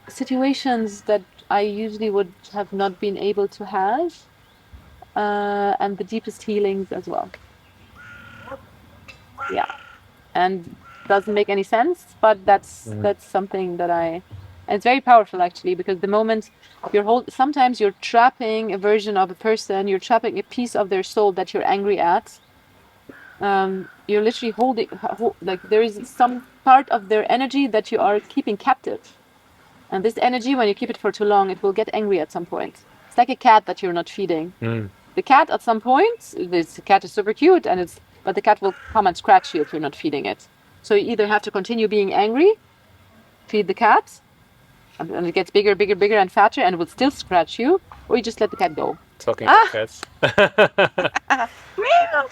situations that I usually would have not been able to have, and the deepest healings as well. Yeah, and doesn't make any sense, but that's something that and it's very powerful actually, because the moment sometimes you're trapping a version of a person, you're trapping a piece of their soul that you're angry at. You're literally like there is some part of their energy that you are keeping captive. And this energy, when you keep it for too long, it will get angry at some point. It's like a cat that you're not feeding. The cat at some point, this cat is super cute, but the cat will come and scratch you if you're not feeding it. So you either have to continue being angry, feed the cat, and it gets bigger, bigger, bigger, and fatter, and will still scratch you, or you just let the cat go. Talking about cats.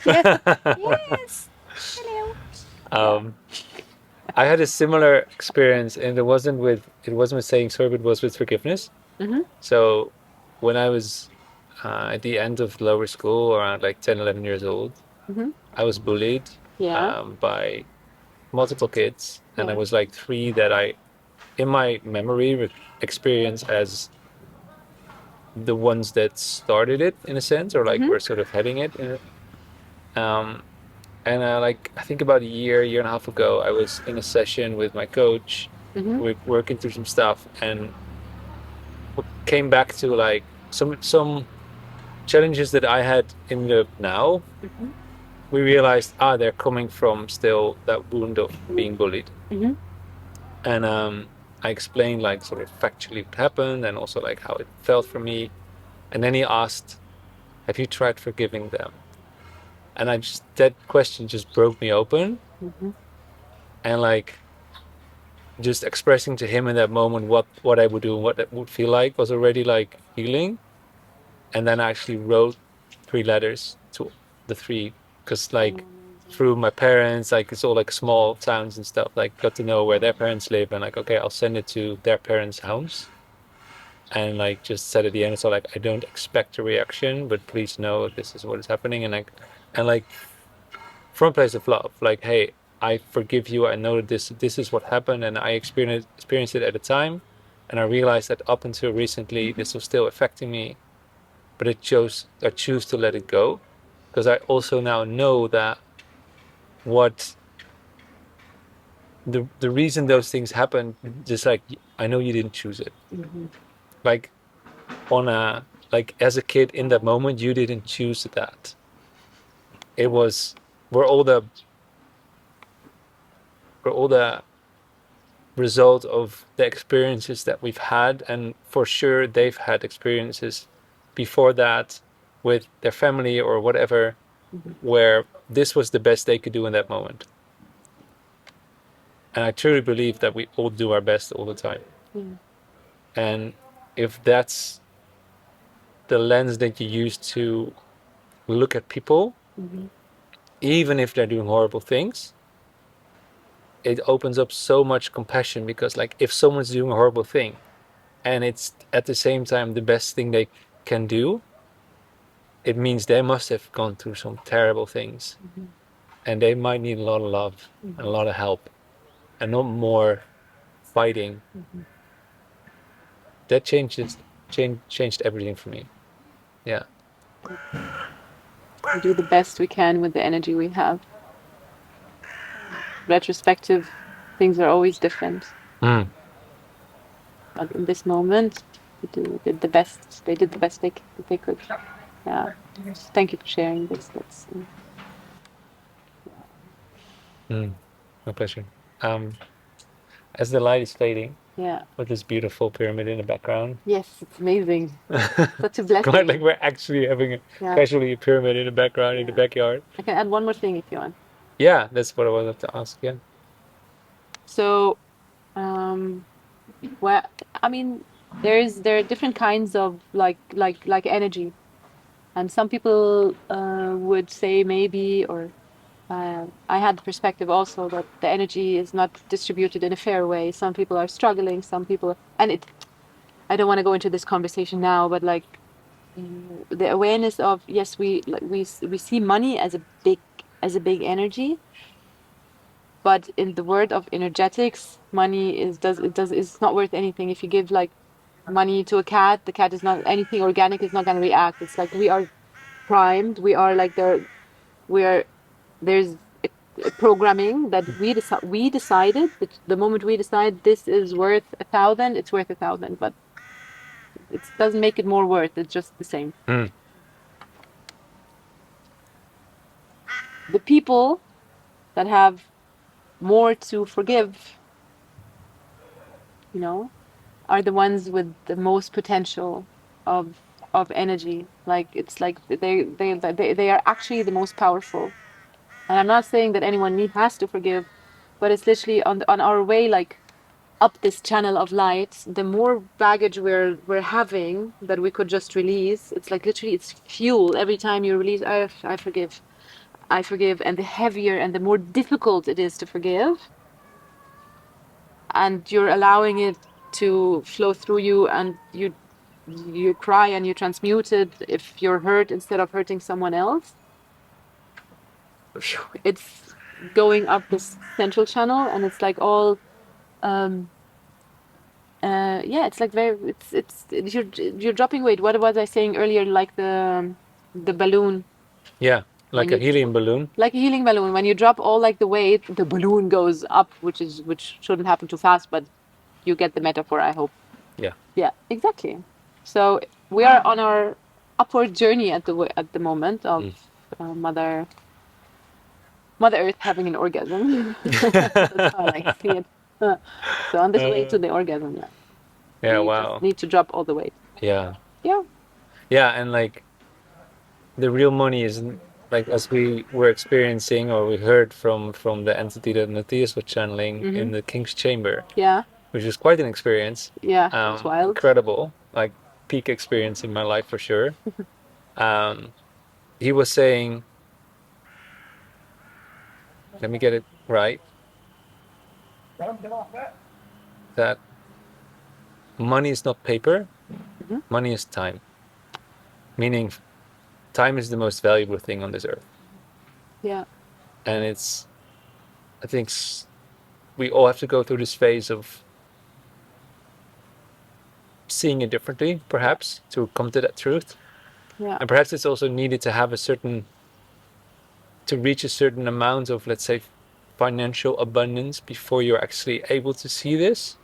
Yes. Yes. Hello. I had a similar experience, and it wasn't with saying sorry, but it was with forgiveness. So when I was at the end of lower school, around like 10, 11 years old, I was bullied Yeah. by multiple kids, and I Yeah. was like 3 that I, in my memory, experience as the ones that started it in a sense, or like were sort of heading it. And I think about a year and a half ago, I was in a session with my coach. We're working through some stuff, and we came back to like some challenges that I had in the now. We realized, they're coming from still that wound of being bullied. And I explained like sort of factually what happened, and also like how it felt for me. And then he asked, "Have you tried forgiving them?" And that question just broke me open. And like just expressing to him in that moment what I would do and what that would feel like was already like healing. And then I actually wrote 3 letters to the 3, because like through my parents, like it's all like small towns and stuff, like got to know where their parents live, and like, okay, I'll send it to their parents' house. And like just said at the end, so like, I don't expect a reaction, but please know this is what is happening. And like from a place of love, like, hey, I forgive you. I know that this is what happened, and I experienced it at the time, and I realized that up until recently this was still affecting me, but I choose to let it go, because I also now know that what the reason those things happen, just like, I know you didn't choose it. Like like as a kid in that moment, you didn't choose that. It was we're all the result of the experiences that we've had, and for sure they've had experiences before that with their family or whatever, where this was the best they could do in that moment. And I truly believe that we all do our best all the time. And if that's the lens that you use to look at people, even if they're doing horrible things, it opens up so much compassion, because like, if someone's doing a horrible thing and it's at the same time the best thing they can do, it means they must have gone through some terrible things, and they might need a lot of love and a lot of help, and not more fighting. That changed everything for me. Yeah. We do the best we can with the energy we have. Retrospective, things are always different. But in this moment, did the best. They did the best they could. Yeah. Thank you for sharing this. That's My pleasure. As the light is fading, yeah. with this beautiful pyramid in the background. Yes, it's amazing. Such a It's quite like blessing. we're actually having Yeah. casually a pyramid in the background in the backyard. I can add one more thing if you want. Yeah, that's what I wanted to ask. Yeah. So, well, I mean, there are different kinds of like energy, and some people would say maybe, or I had the perspective also that the energy is not distributed in a fair way. Some people are struggling, some people, and it. I don't want to go into this conversation now, but like the awareness of yes, we see money as a big energy, but in the word of energetics, money is not worth anything. If you give like money to a cat, the cat is not anything organic, is not going to react. It's like we are primed, we are like there, we are there's a programming that we decided that the moment we decide this is worth 1,000, it's worth 1,000, but it doesn't make it more worth. It's just the same. Mm. The people that have more to forgive, you know, are the ones with the most potential of energy. Like it's like they are actually the most powerful. And I'm not saying that anyone has to forgive, but it's literally on our way like up this channel of light. The more baggage we're having that we could just release, it's like literally it's fuel. Every time you release, I forgive, I forgive, and the heavier and the more difficult it is to forgive, and you're allowing it to flow through you, and you cry and you transmute it if you're hurt instead of hurting someone else. It's going up this central channel, and it's like all yeah, it's like very it's you're dropping weight. What was I saying earlier, like the balloon, Yeah, like when a you helium balloon. like a healing balloon, when you drop all like the weight, the balloon goes up, which shouldn't happen too fast, but you get the metaphor, I hope. Yeah. Yeah, exactly. So we are on our upward journey at the moment of Mother Earth having an orgasm. That's how I like to see it. So on this way to the orgasm, yeah. Yeah. We Wow. just need to drop all the weight. Yeah. Yeah. Yeah, and like the real money isn't like as we were experiencing or we heard from the entity that Matthias was channeling in the King's Chamber, Yeah. which is quite an experience. Yeah. It's wild. Incredible, like peak experience in my life for sure. He was saying, let me get it right, that money is not paper, money is time. Meaning, time is the most valuable thing on this earth. Yeah. And it's, I think we all have to go through this phase of seeing it differently, perhaps, to come to that truth. Yeah. And perhaps it's also needed to have to reach a certain amount of, let's say, financial abundance before you're actually able to see this.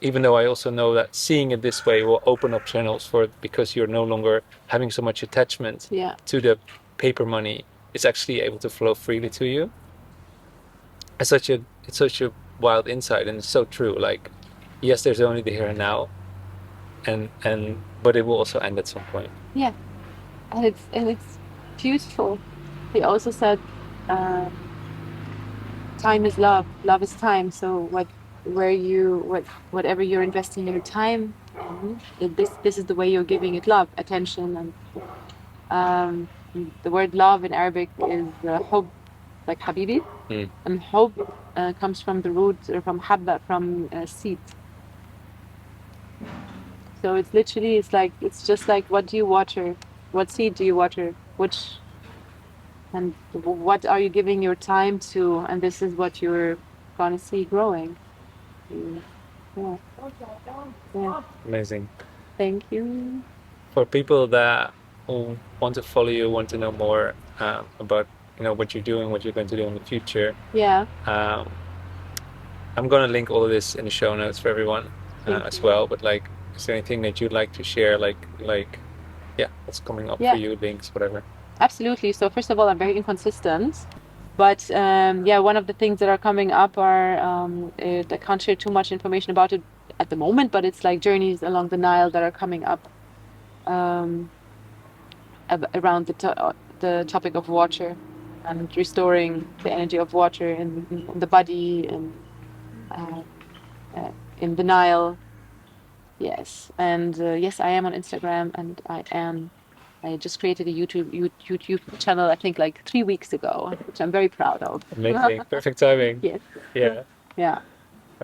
Even though I also know that seeing it this way will open up channels for it because you're no longer having so much attachment to the paper money. It's actually able to flow freely to you. It's such a wild insight, and it's so true. Like, yes, there's only the here and now, but it will also end at some point. Yeah. And it's beautiful. He also said, time is love. Love is time. So whatever you're investing your time in, this is the way you're giving it love, attention, and the word love in Arabic is hub, like habibi, and hub comes from the root or from habba, from seed. So it's literally it's just like, what do you water? What seed do you water? And what are you giving your time to? And this is what you're gonna see growing. Yeah. Yeah. Amazing. Thank you. For people that who want to follow you, want to know more about what you're doing, what you're going to do in the future. Yeah. I'm going to link all of this in the show notes for everyone. Thank as you. well. But like, is there anything that you'd like to share? Like, yeah, what's coming up for Yeah, you, links, whatever. absolutely. So first of all, I'm very inconsistent, but yeah, one of the things that are coming up are I can't share too much information about it at the moment, but it's like journeys along the Nile that are coming up um, around the topic of water and restoring the energy of water in the body and uh, in the Nile. Yes, and yes, I am on Instagram, and I just created a YouTube channel, I think like 3 weeks ago, which I'm very proud of. Amazing, perfect timing. Yes. Yeah, Yeah.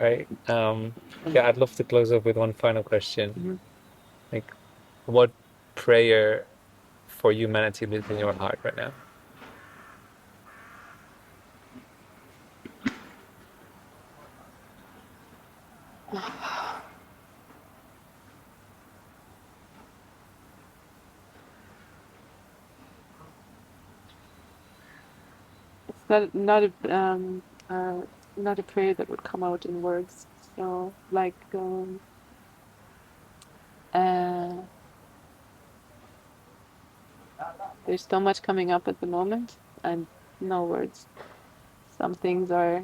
right. Yeah, I'd love to close off with one final question. Mhm. Like, what prayer for humanity lives in your heart right now? It's uh, not a prayer that would come out in words. So like uh, there's so much coming up at the moment, and no words. Some things are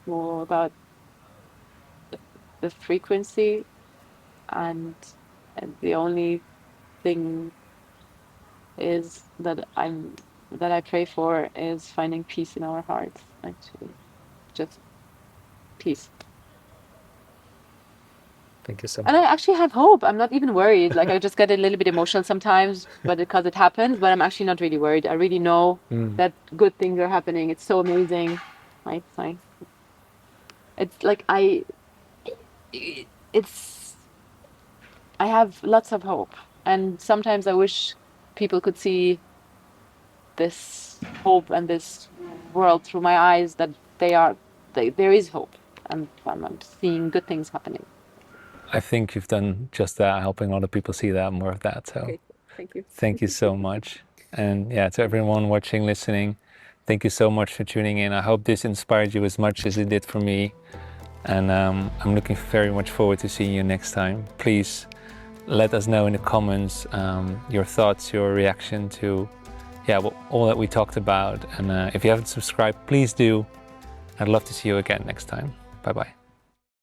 more about the frequency, and, and the only thing is that I pray for is finding peace in our hearts, actually. Just peace. Thank you so And I much. actually have hope. I'm not even worried. Like I just get a little bit emotional sometimes, but because it happens, but I'm actually not really worried. I really know that good things are happening. It's so amazing. Right? It's like it's I have lots of hope. And sometimes I wish people could see this hope and this world through my eyes that there is hope, and I'm seeing good things happening. I think you've done just that, helping other people see that, more of that. So Okay, thank you. thank you so much. And yeah, to everyone watching, listening, thank you so much for tuning in. I hope this inspired you as much as it did for me. And I'm looking very much forward to seeing you next time. Please let us know in the comments your thoughts, your reaction to all that we talked about. And if you haven't subscribed, please do. I'd love to see you again next time. Bye bye.